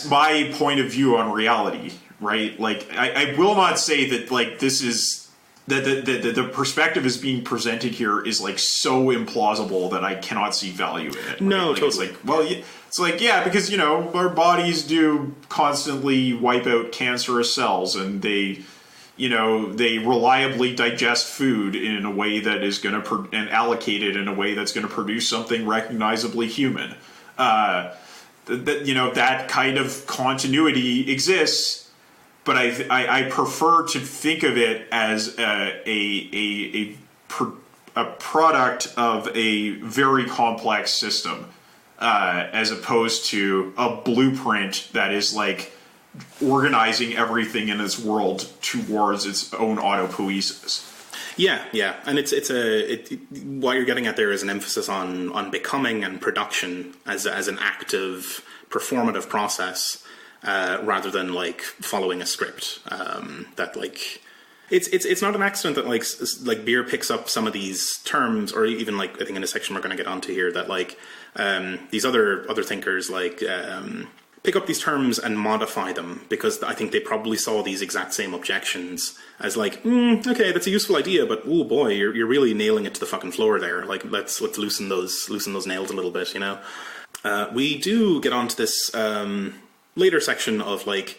my point of view on reality, right? Like, I will not say that like this is that the perspective is being presented here is like so implausible that I cannot see value in it. Right? No, like, totally. It's like because you know our bodies do constantly wipe out cancerous cells, and they reliably digest food in a way that is going to and allocate it in a way that's going to produce something recognizably human. That kind of continuity exists. But I prefer to think of it as a product of a very complex system, as opposed to a blueprint that is like organizing everything in its world towards its own autopoiesis. Yeah, and what you're getting at there is an emphasis on becoming and production as an active performative process. Rather than like following a script, that like it's not an accident that like Beer picks up some of these terms, or even like I think in a section we're going to get onto here that like these other thinkers like pick up these terms and modify them, because I think they probably saw these exact same objections as like okay, that's a useful idea, but oh boy, you're really nailing it to the fucking floor there. Like let's loosen those nails a little bit, you know. We do get onto this later section of like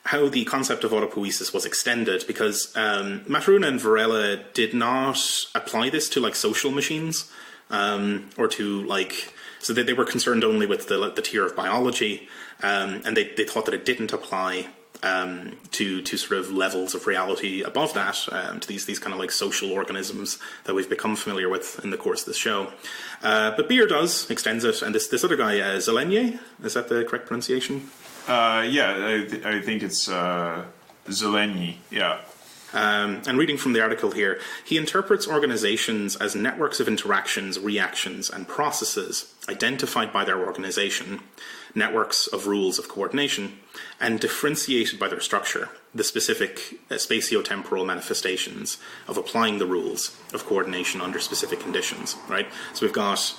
how the concept of autopoiesis was extended, because Maturana and Varela did not apply this to like social machines, or to like, so they were concerned only with the tier of biology, and they thought that it didn't apply to sort of levels of reality above that, to these kind of like social organisms that we've become familiar with in the course of this show. But Beer extends it, and this other guy, Zelenier, is that the correct pronunciation? I think it's Zeleny, yeah. And reading from the article here, he interprets organizations as networks of interactions, reactions, and processes identified by their organization, networks of rules of coordination, and differentiated by their structure, the specific spatiotemporal manifestations of applying the rules of coordination under specific conditions, right? So we've got,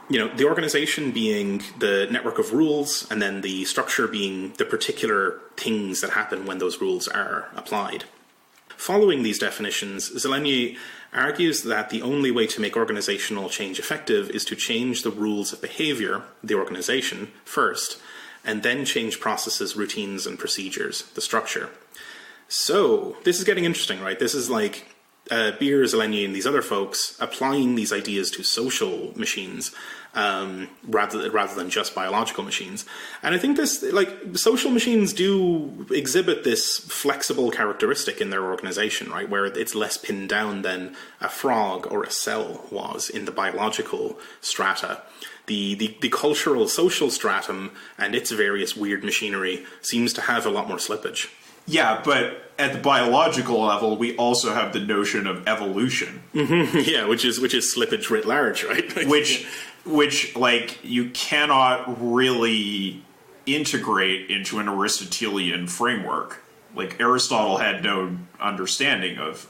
the organization being the network of rules, and then the structure being the particular things that happen when those rules are applied. Following these definitions, Zeleny argues that the only way to make organizational change effective is to change the rules of behavior, the organization, first, and then change processes, routines, and procedures, the structure. So, this is getting interesting, right? This is like Beer, Zeleny, and these other folks applying these ideas to social machines, rather than just biological machines. And I think this, like, social machines do exhibit this flexible characteristic in their organization, right, where it's less pinned down than a frog or a cell was in the biological strata. The cultural social stratum and its various weird machinery seems to have a lot more slippage. Yeah, but at the biological level, we also have the notion of evolution. Mm-hmm. Yeah, which is slippage writ large, right? which like you cannot really integrate into an Aristotelian framework. Like Aristotle had no understanding of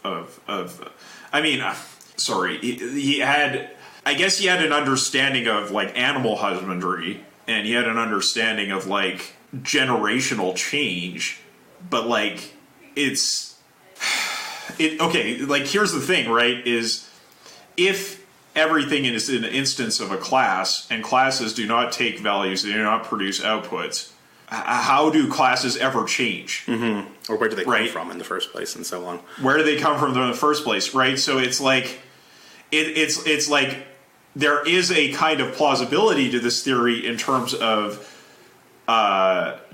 he had, I guess he had an understanding of like animal husbandry, and he had an understanding of like generational change. But like, okay, like here's the thing, right, is if everything is an instance of a class, and classes do not take values, they do not produce outputs, how do classes ever change? Mm-hmm. Or where do they come from in the first place, and so on? Where do they come from in the first place, right? So it's like, it's like there is a kind of plausibility to this theory in terms of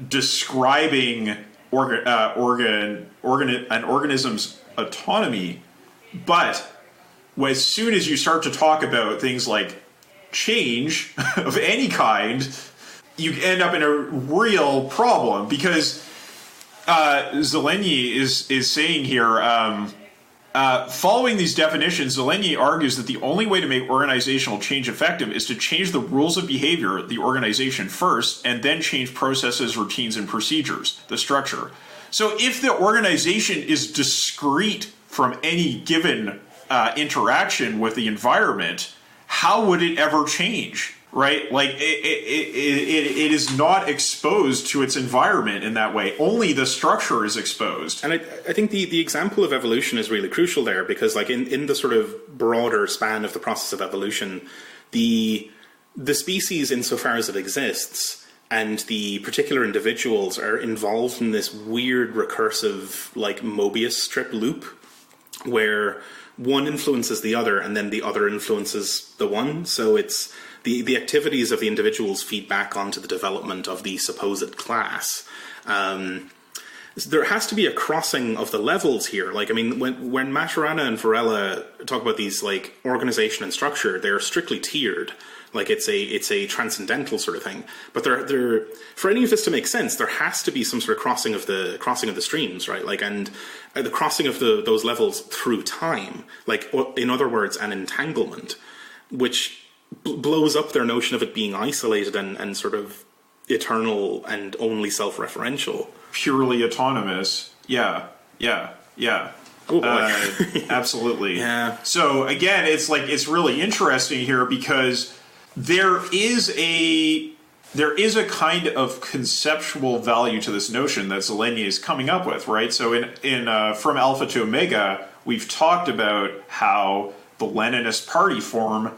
describing an organism's autonomy, but as soon as you start to talk about things like change of any kind, you end up in a real problem, because Zelenyi is saying here, following these definitions, Zelenyi argues that the only way to make organizational change effective is to change the rules of behavior of the organization first, and then change processes, routines, and procedures, the structure. So if the organization is discrete from any given interaction with the environment, how would it ever change? Right? Like, it is not exposed to its environment in that way. Only the structure is exposed. And I think the example of evolution is really crucial there, because like in the sort of broader span of the process of evolution, the species, insofar as it exists, and the particular individuals are involved in this weird recursive like Mobius strip loop where one influences the other and then the other influences the one. So it's the activities of the individuals feed back onto the development of the supposed class. There has to be a crossing of the levels here. Like, I mean, when Maturana and Varela talk about these like organization and structure, they're strictly tiered. Like it's a transcendental sort of thing. But they're for any of this to make sense, there has to be some sort of crossing of the streams, right? Like, and the crossing of those levels through time. Like, in other words, an entanglement, which blows up their notion of it being isolated and sort of eternal and only self-referential. Purely autonomous. Yeah. Oh boy. Absolutely. Yeah. So again, it's really interesting here, because there is a kind of conceptual value to this notion that Zelenyi is coming up with, right? So in From Alpha to Omega, we've talked about how the Leninist party form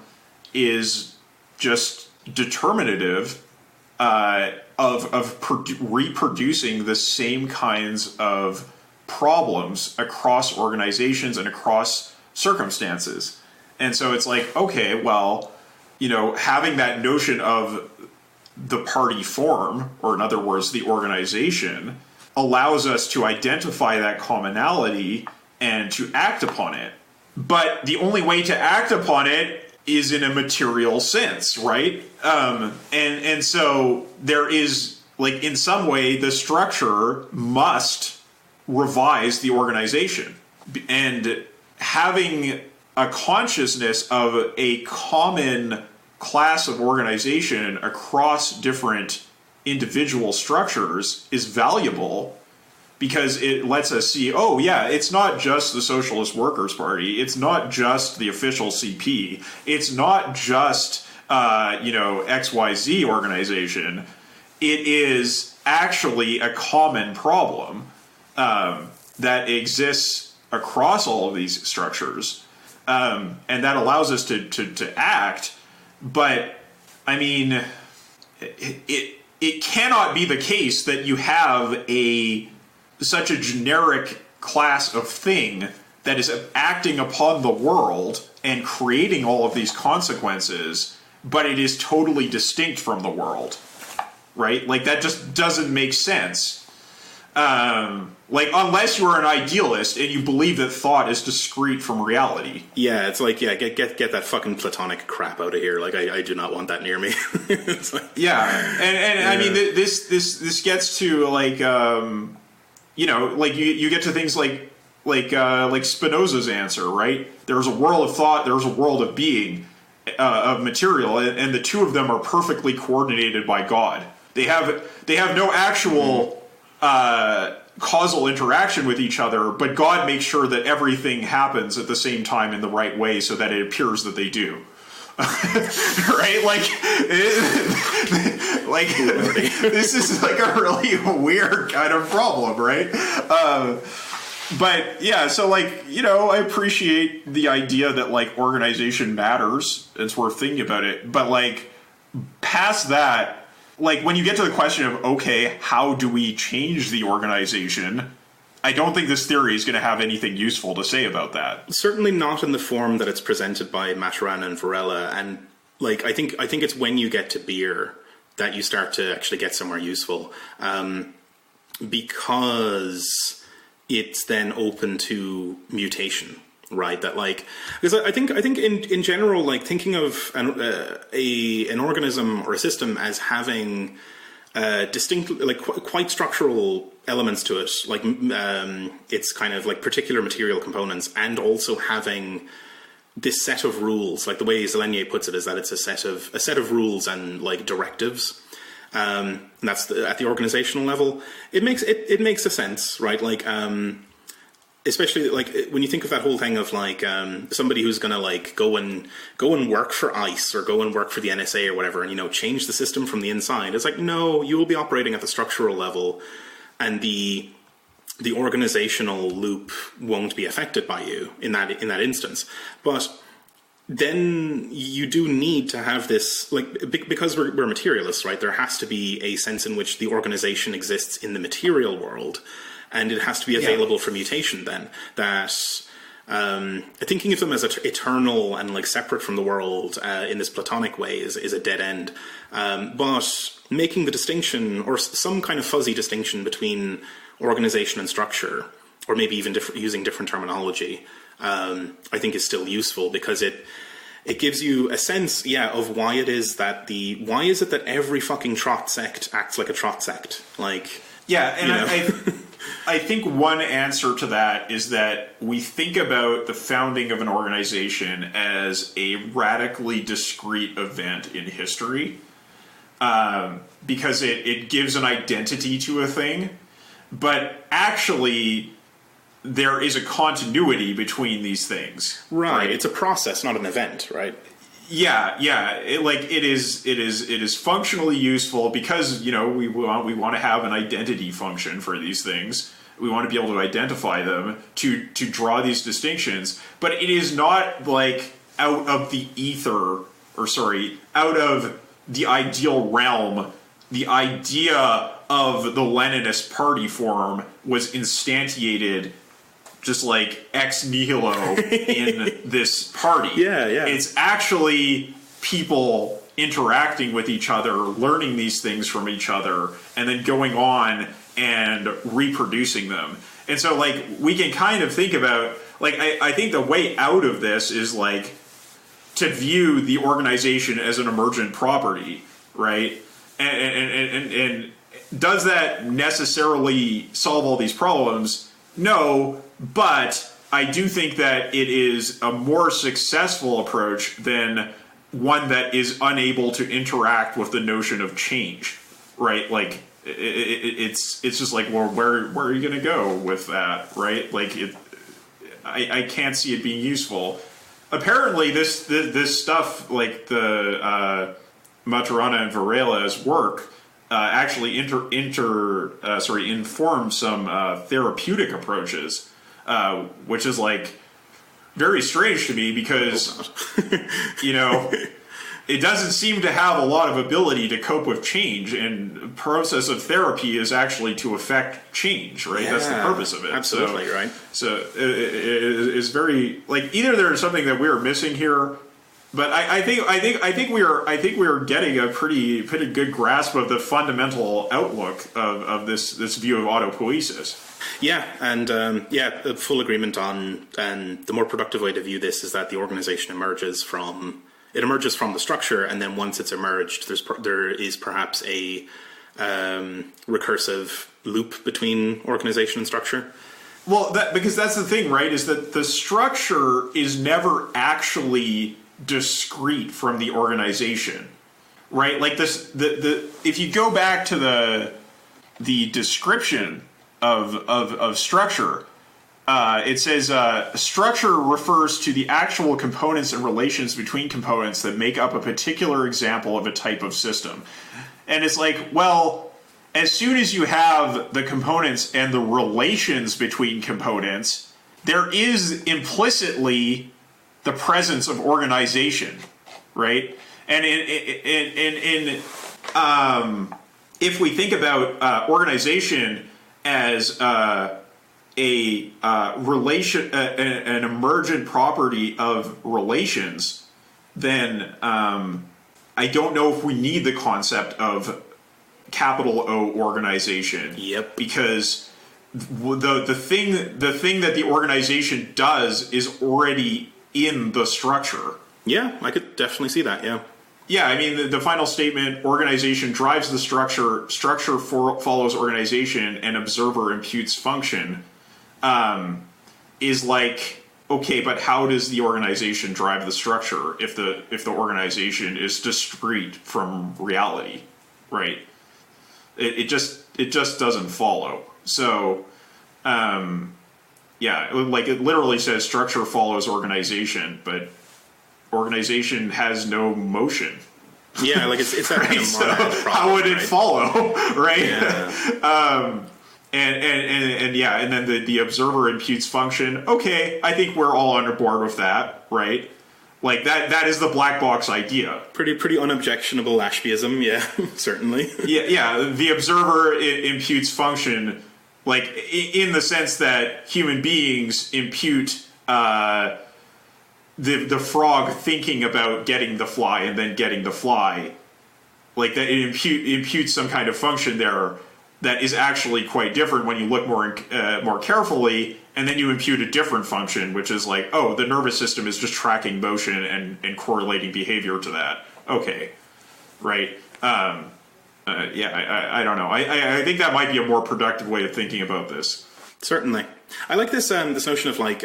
is just determinative of reproducing the same kinds of problems across organizations and across circumstances. And so it's like, okay, well, having that notion of the party form, or in other words, the organization, allows us to identify that commonality and to act upon it. But the only way to act upon it is in a material sense, right? And so there is, like, in some way, the structure must revise the organization. And having a consciousness of a common class of organization across different individual structures is valuable, because it lets us see, oh yeah, it's not just the Socialist Workers' Party, it's not just the official CP, it's not just XYZ organization. It is actually a common problem that exists across all of these structures, and that allows us to act. But I mean, it cannot be the case that you have such a generic class of thing that is acting upon the world and creating all of these consequences, but it is totally distinct from the world, right? Like, that just doesn't make sense. Like, unless you are an idealist and you believe that thought is discrete from reality. Yeah, it's like, yeah, get that fucking Platonic crap out of here. Like, I do not want that near me. It's like, yeah, and I mean, this gets to, like, like you get to things like Spinoza's answer, right? There's a world of thought, there's a world of being, of material, and the two of them are perfectly coordinated by God. They have no actual causal interaction with each other, but God makes sure that everything happens at the same time in the right way, so that it appears that they do. Right? This is like a really weird kind of problem, right? But yeah, so like, I appreciate the idea that like organization matters. It's worth thinking about it. But like, past that, like, when you get to the question of, okay, how do we change the organization? I don't think this theory is going to have anything useful to say about that. Certainly not in the form that it's presented by Maturana and Varela. And like, I think it's when you get to beer that you start to actually get somewhere useful, because it's then open to mutation. right? That like, because I think in general, like thinking of an organism or a system as having distinct, like quite structural elements to it, like it's kind of like particular material components, and also having this set of rules, like the way Zelenier puts it, is that it's a set of rules and like directives. And that's at the organizational level. It makes a sense, right? Like, especially like when you think of that whole thing of like somebody who's going to like go and work for ICE or go and work for the NSA or whatever, and change the system from the inside. It's like, no, you will be operating at the structural level, and the organizational loop won't be affected by you in that instance. But then you do need to have this, like, because we're materialists, right? There has to be a sense in which the organization exists in the material world, and it has to be available for mutation then. That thinking of them as eternal and like separate from the world in this Platonic way is a dead end. But making the distinction, or some kind of fuzzy distinction between organization and structure, or maybe even using different terminology, I think is still useful, because it gives you a sense, of why is it that every fucking trot sect acts like a trot sect, like, I think one answer to that is that we think about the founding of an organization as a radically discrete event in history, because it gives an identity to a thing, but actually there is a continuity between these things. Right. It's a process, not an event, right? Yeah. It is functionally useful because, we want to have an identity function for these things. We want to be able to identify them, to draw these distinctions, but it is not like out of the ether, out of the ideal realm. The idea of the Leninist party form was instantiated just like ex nihilo in this party. Yeah. It's actually people interacting with each other, learning these things from each other, and then going on and reproducing them. And so, like, we can kind of think about, like, I think the way out of this is, like, to view the organization as an emergent property, right? And does that necessarily solve all these problems? No, but I do think that it is a more successful approach than one that is unable to interact with the notion of change, right? Like, it's just like, well, where are you going to go with that, right? Like, I can't see it being useful. Apparently, this stuff, like the Maturana and Varela's work, actually informed some therapeutic approaches, which is like very strange to me because it doesn't seem to have a lot of ability to cope with change, and the process of therapy is actually to affect change, right? That's the purpose of it. Absolutely, right. So it is very, like, either there's something that we're missing here, but I think we are getting a pretty good grasp of the fundamental outlook of this view of autopoiesis. Yeah, and full agreement on, and the more productive way to view this is that the organization emerges from the structure, and then once it's emerged, there is perhaps a recursive loop between organization and structure. Well, because that's the thing, right? Is that the structure is never actually discrete from the organization, right? Like this, if you go back to the description of structure, it says structure refers to the actual components and relations between components that make up a particular example of a type of system. And it's like, well, as soon as you have the components and the relations between components, there is implicitly the presence of organization, right? And if we think about organization as relation, an emergent property of relations, then I don't know if we need the concept of capital O organization. Yep. Because the thing that the organization does is already in the structure. Yeah, I could definitely see that. Yeah. Yeah, I mean, the final statement, organization drives the structure, follows organization, and observer imputes function, is like, okay, but how does the organization drive the structure if the organization is discrete from reality, right? It just doesn't follow. So, yeah, like it literally says structure follows organization, but organization has no motion. Yeah, like it's that right? kind of So problem, how would it right? follow, right? Yeah. And yeah, and then the observer imputes function. Okay, I think we're all on board with that, right? Like that is the black box idea. Pretty unobjectionable Ashbyism, yeah, certainly. Yeah. The observer imputes function, like in the sense that human beings impute the frog thinking about getting the fly and then getting the fly, like that it imputes some kind of function there that is actually quite different when you look more carefully, and then you impute a different function, which is like, oh, the nervous system is just tracking motion and correlating behavior to that. Okay, right? Yeah, I don't know. I think that might be a more productive way of thinking about this. Certainly, I like this this notion of like.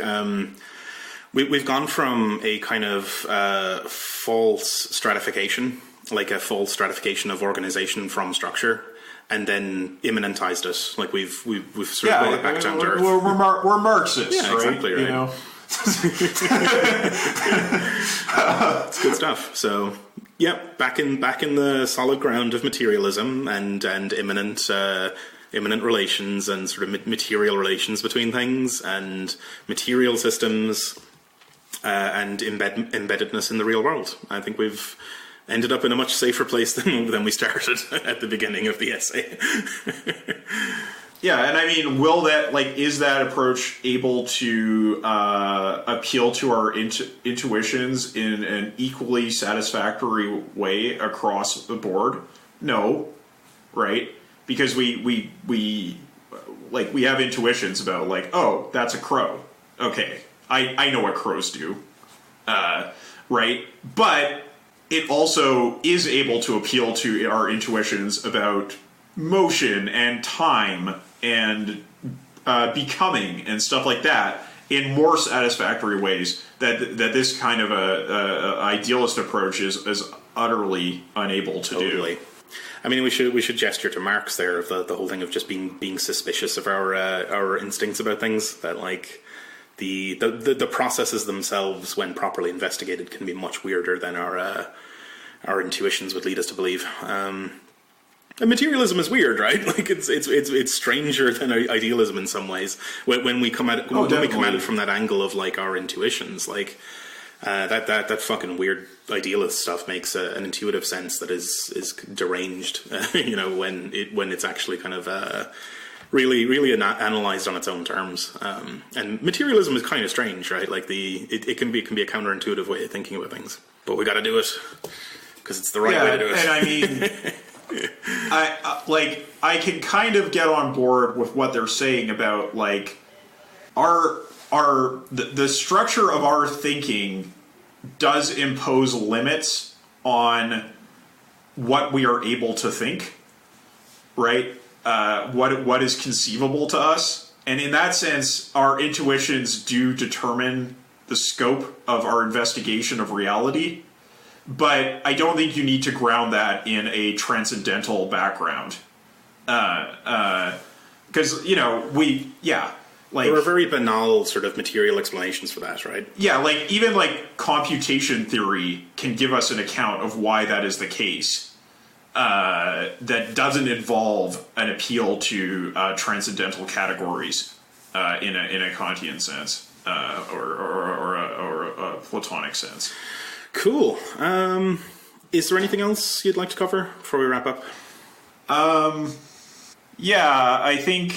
We've gone from a kind of false stratification, like a false stratification of organization from structure, and then immanentized it. Like we've sort of brought it back down to earth. We're Marxists, yeah, right? Exactly right. You know? It's good stuff. So, yeah, back in the solid ground of materialism and immanent relations and sort of material relations between things and material systems. And embeddedness in the real world. I think we've ended up in a much safer place than we started at the beginning of the essay. Yeah, and I mean, is that approach able to appeal to our intuitions in an equally satisfactory way across the board? No, right? Because we have intuitions about like, oh, that's a crow. Okay. I know what crows do, right? But it also is able to appeal to our intuitions about motion and time and becoming and stuff like that in more satisfactory ways that this kind of a idealist approach is utterly unable to do. I mean, we should gesture to Marx there of the whole thing of just being suspicious of our instincts about things, that like. The processes themselves, when properly investigated, can be much weirder than our intuitions would lead us to believe. And materialism is weird, right? Like it's stranger than idealism in some ways. When we come at it, when we come at it from that angle of like our intuitions, like that fucking weird idealist stuff makes an intuitive sense that is deranged. When it's actually kind of. Really analyzed on its own terms, and materialism is kind of strange, right? Like it can be a counterintuitive way of thinking about things, but we got to do it because it's the right way to do it. And I mean, I can kind of get on board with what they're saying about like the structure of our thinking does impose limits on what we are able to think, right? What is conceivable to us, and in that sense, our intuitions do determine the scope of our investigation of reality. But I don't think you need to ground that in a transcendental background, because there are very banal sort of material explanations for that, right? Yeah, like even like computation theory can give us an account of why that is the case. That doesn't involve an appeal to transcendental categories in a Kantian sense or a Platonic sense. Cool. Is there anything else you'd like to cover before we wrap up? Yeah, I think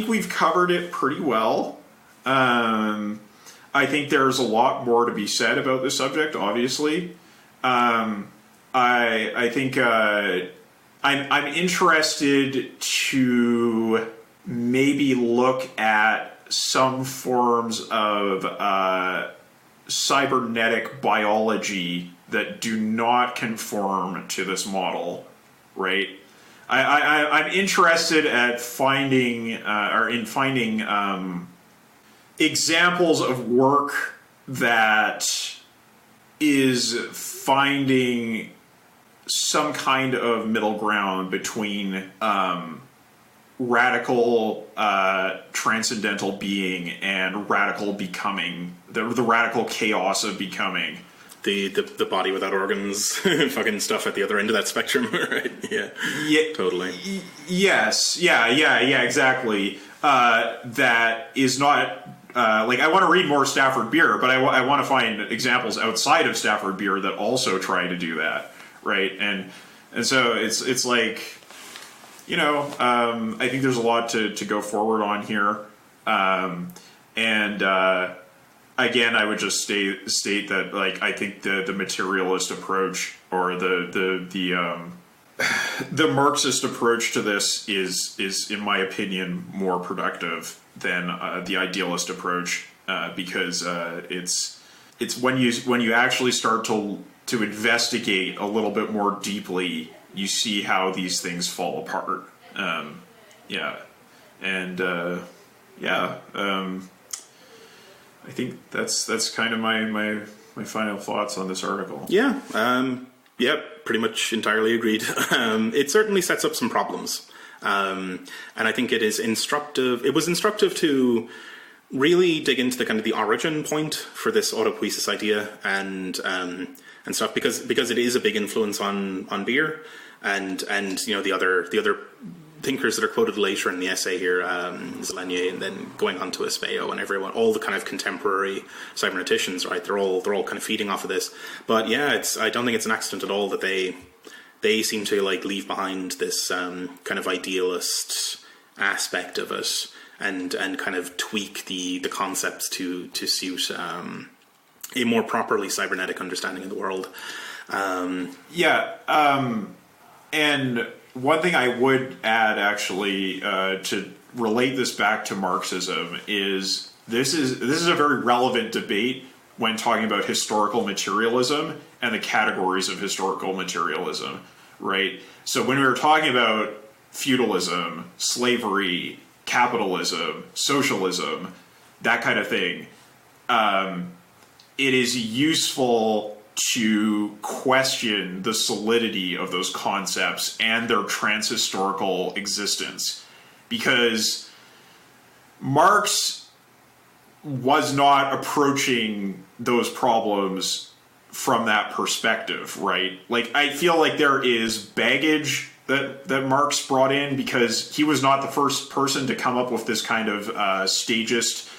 we've covered it pretty well. I think there's a lot more to be said about this subject, obviously. I think I'm interested to maybe look at some forms of cybernetic biology that do not conform to this model, right? I'm interested at finding examples of work that is finding some kind of middle ground between radical transcendental being and radical becoming, the radical chaos of becoming. The body without organs, fucking stuff at the other end of that spectrum, right? Yeah, totally. Yes, yeah, exactly. That is not like, I want to read more Stafford Beer, but I want to find examples outside of Stafford Beer that also try to do that, right? And so it's like, you know, I think there's a lot to go forward on here, Again, I would just state that, like, I think the materialist approach, or the Marxist approach to this is in my opinion more productive than the idealist approach, because it's when you actually start to investigate a little bit more deeply, you see how these things fall apart. I think that's kind of my final thoughts on this article. Yeah, pretty much entirely agreed. It certainly sets up some problems, and I think it is instructive. It was instructive to really dig into the kind of the origin point for this autopoiesis idea and stuff, because it is a big influence on beer and you know the other thinkers that are quoted later in the essay here, Zelenier, and then going on to Espejo and everyone, all the kind of contemporary cyberneticians, right? They're all kind of feeding off of this. But yeah, I don't think it's an accident at all that they seem to like leave behind this kind of idealist aspect of it and kind of tweak the concepts to suit a more properly cybernetic understanding of the world. And one thing I would add, actually, to relate this back to Marxism, is this is a very relevant debate when talking about historical materialism and the categories of historical materialism, right? So when we were talking about feudalism, slavery, capitalism, socialism, that kind of thing, it is useful to question the solidity of those concepts and their transhistorical existence, because Marx was not approaching those problems from that perspective, right? Like, I feel like there is baggage that Marx brought in, because he was not the first person to come up with this kind of stagist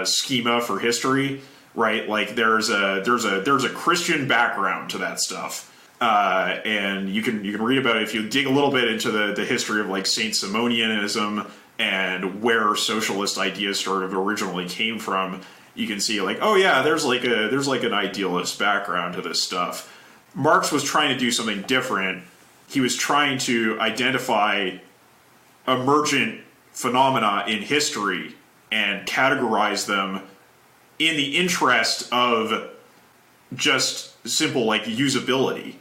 schema for history. Right, like there's a Christian background to that stuff, and you can read about it if you dig a little bit into the history of like Saint Simonianism and where socialist ideas sort of originally came from. You can see like, oh yeah, there's like an idealist background to this stuff. Marx was trying to do something different. He was trying to identify emergent phenomena in history and categorize them in the interest of just simple, like, usability,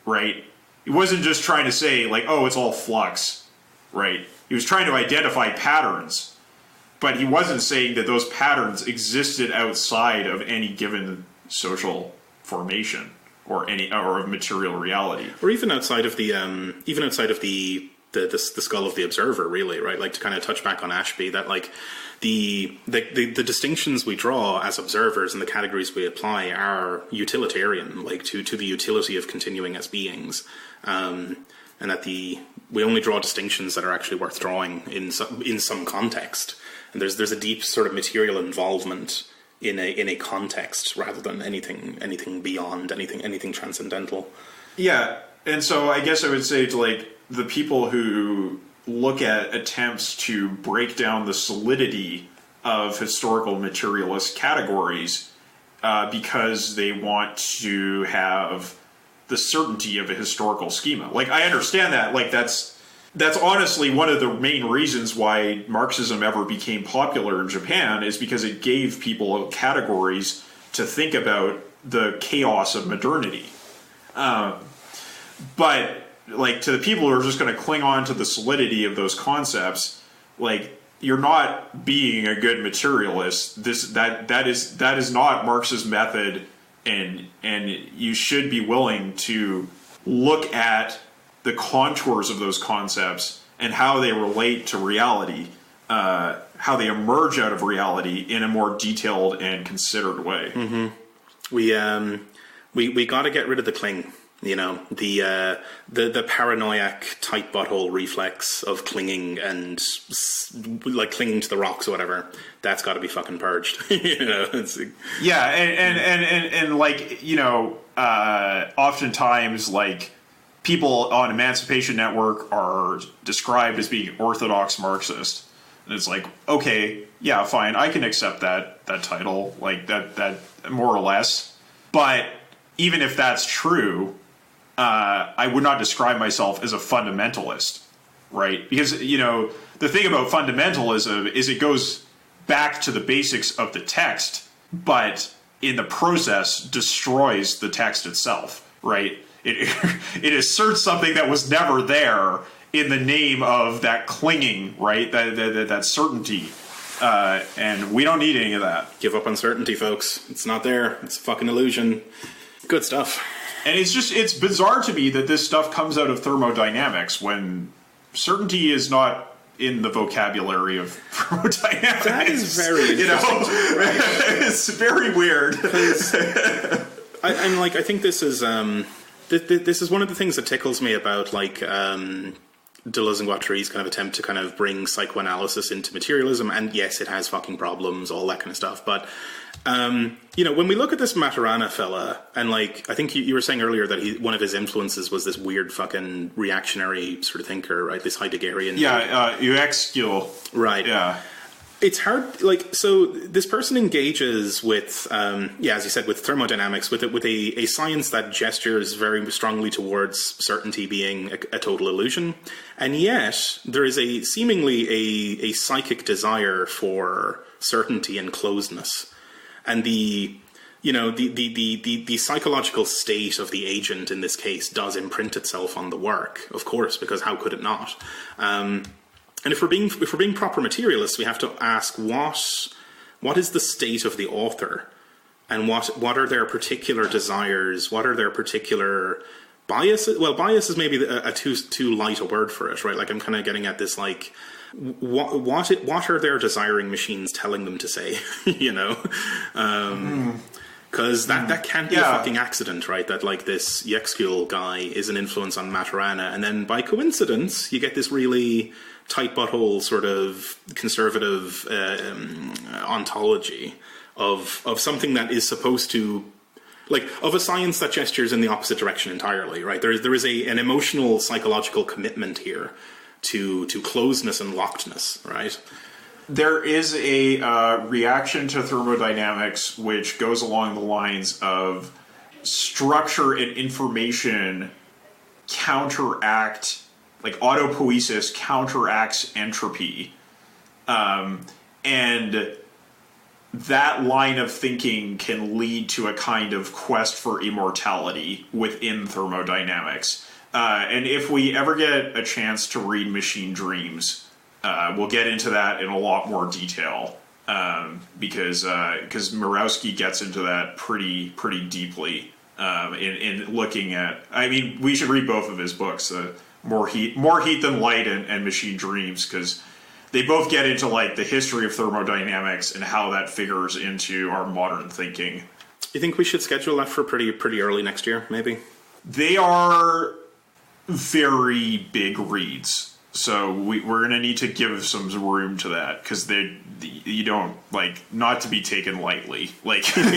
right? He wasn't just trying to say, like, oh, it's all flux, right? He was trying to identify patterns, but he wasn't saying that those patterns existed outside of any given social formation or of material reality, or even outside of the skull of the observer, really, right? Like, to kind of touch back on Ashby, that like the distinctions we draw as observers and the categories we apply are utilitarian, like to the utility of continuing as beings, and that we only draw distinctions that are actually worth drawing in some context. And there's a deep sort of material involvement in a context rather than anything beyond anything transcendental. Yeah, and so I guess I would say to like the people who look at attempts to break down the solidity of historical materialist categories because they want to have the certainty of a historical schema. Like, I understand that. Like, that's That's honestly one of the main reasons why Marxism ever became popular in Japan, is because it gave people categories to think about the chaos of modernity. But like, to the people who are just going to cling on to the solidity of those concepts, like, you're not being a good materialist. That is not Marx's method, and you should be willing to look at the contours of those concepts and how they relate to reality, how they emerge out of reality in a more detailed and considered way. Mm-hmm. We got to get rid of the cling. You know, the paranoiac tight butthole reflex of clinging and like clinging to the rocks or whatever. That's got to be fucking purged. You know, yeah, and like, you know, oftentimes like people on Emancipation Network are described as being orthodox Marxist, and it's like, okay, yeah, fine, I can accept that title, like that more or less, but even if that's true, I would not describe myself as a fundamentalist, right? Because, you know, the thing about fundamentalism is it goes back to the basics of the text, but in the process destroys the text itself, right? It asserts something that was never there in the name of that clinging, right? That certainty. And we don't need any of that. Give up on certainty, folks. It's not there. It's a fucking illusion. Good stuff. And it's bizarre to me that this stuff comes out of thermodynamics when certainty is not in the vocabulary of thermodynamics. That is very interesting. You know, it's very weird. I think this is this is one of the things that tickles me about like Deleuze and Guattari's kind of attempt to kind of bring psychoanalysis into materialism. And yes, it has fucking problems, all that kind of stuff, but. You know, when we look at this Maturana fella, and like, I think you were saying earlier that one of his influences was this weird fucking reactionary sort of thinker, right? This Heideggerian. Yeah, Uexküll. Right. Yeah. It's hard, like, so this person engages with, as you said, with thermodynamics, with a science that gestures very strongly towards certainty being a total illusion. And yet, there is seemingly a psychic desire for certainty and closeness. And the psychological state of the agent in this case does imprint itself on the work, of course, because how could it not? And if we're being proper materialists, we have to ask what is the state of the author, and what are their particular desires? What are their particular biases? Well, bias is maybe a too light a word for it, right? Like, I'm kind of getting at this, like, what are their desiring machines telling them to say? You know, because that can't be a fucking accident, right? That like this Uexküll guy is an influence on Maturana, and then by coincidence you get this really tight butthole sort of conservative ontology of something that is supposed to. Like, of a science that gestures in the opposite direction entirely, right? There is an emotional, psychological commitment here to closeness and lockedness, right? There is a reaction to thermodynamics which goes along the lines of structure and information counteract, like autopoiesis counteracts entropy. And that line of thinking can lead to a kind of quest for immortality within thermodynamics. And if we ever get a chance to read Machine Dreams, we'll get into that in a lot more detail, because Mirowski gets into that pretty deeply in looking at. I mean, we should read both of his books, More Heat Than Light and Machine Dreams, because they both get into like the history of thermodynamics and how that figures into our modern thinking. You think we should schedule that for pretty early next year, maybe? They are very big reads, so we're going to need to give some room to that, because you don't, like, not to be taken lightly. Like, they're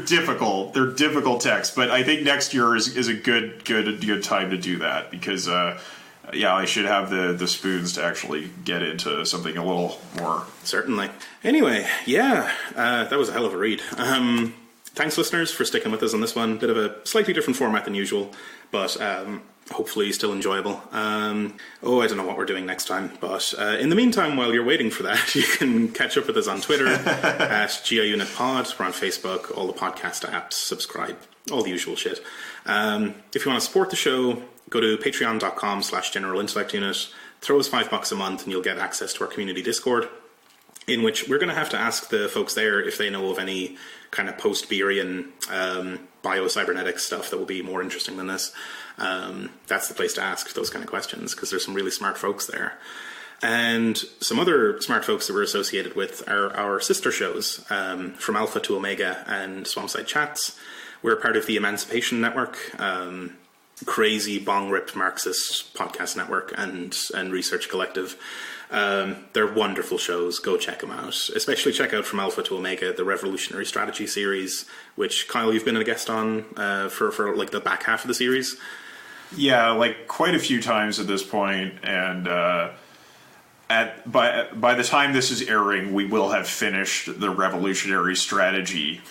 difficult. They're difficult texts, but I think next year is a good time to do that, because I should have the spoons to actually get into something a little more. Certainly. Anyway, that was a hell of a read. Thanks, listeners, for sticking with us on this one. Bit of a slightly different format than usual, but hopefully still enjoyable. I don't know what we're doing next time, but in the meantime, while you're waiting for that, you can catch up with us on Twitter at GI Unit Pod. We're on Facebook, all the podcast apps, subscribe, all the usual shit. If you want to support the show, go to patreon.com/General Intellect Unit. Throw us $5 a month and you'll get access to our community Discord, in which we're going to have to ask the folks there if they know of any kind of post-Beerian bio-cybernetics stuff that will be more interesting than this. That's the place to ask those kind of questions, because there's some really smart folks there. And some other smart folks that we're associated with are our sister shows, From Alpha to Omega and Swampside Chats. We're part of the Emancipation Network, crazy bong-ripped Marxist podcast network and research collective. They're wonderful shows. Go check them out. Especially check out From Alpha to Omega, the Revolutionary Strategy series, which, Kyle, you've been a guest on for like the back half of the series. Yeah, like quite a few times at this point, and by the time this is airing, we will have finished the Revolutionary Strategy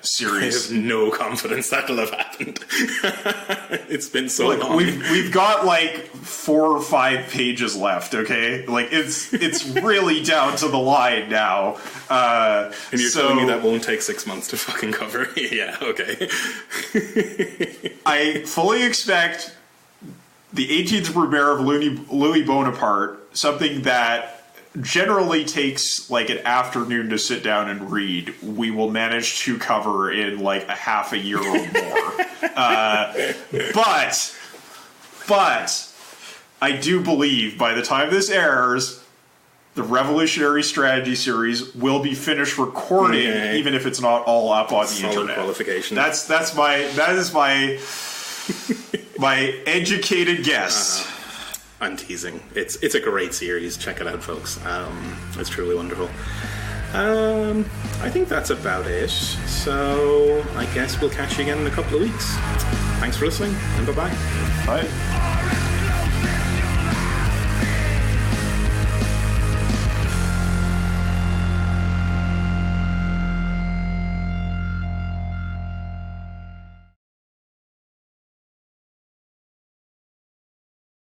series. I have no confidence that'll have happened. It's been so long. We've got like 4 or 5 pages left. Okay, like it's really down to the line now. And you're telling me that won't take 6 months to fucking cover? Yeah, okay. I fully expect the 18th Brumaire of Louis Bonaparte, something that generally takes like an afternoon to sit down and read, we will manage to cover in like a half a year or more. But I do believe by the time this airs, the Revolutionary Strategy series will be finished recording, even if it's not all up on the internet. Qualification. That is my educated guess. I'm teasing. It's a great series. Check it out, folks. It's truly wonderful. I think that's about it. So I guess we'll catch you again in a couple of weeks. Thanks for listening, and bye-bye. Bye.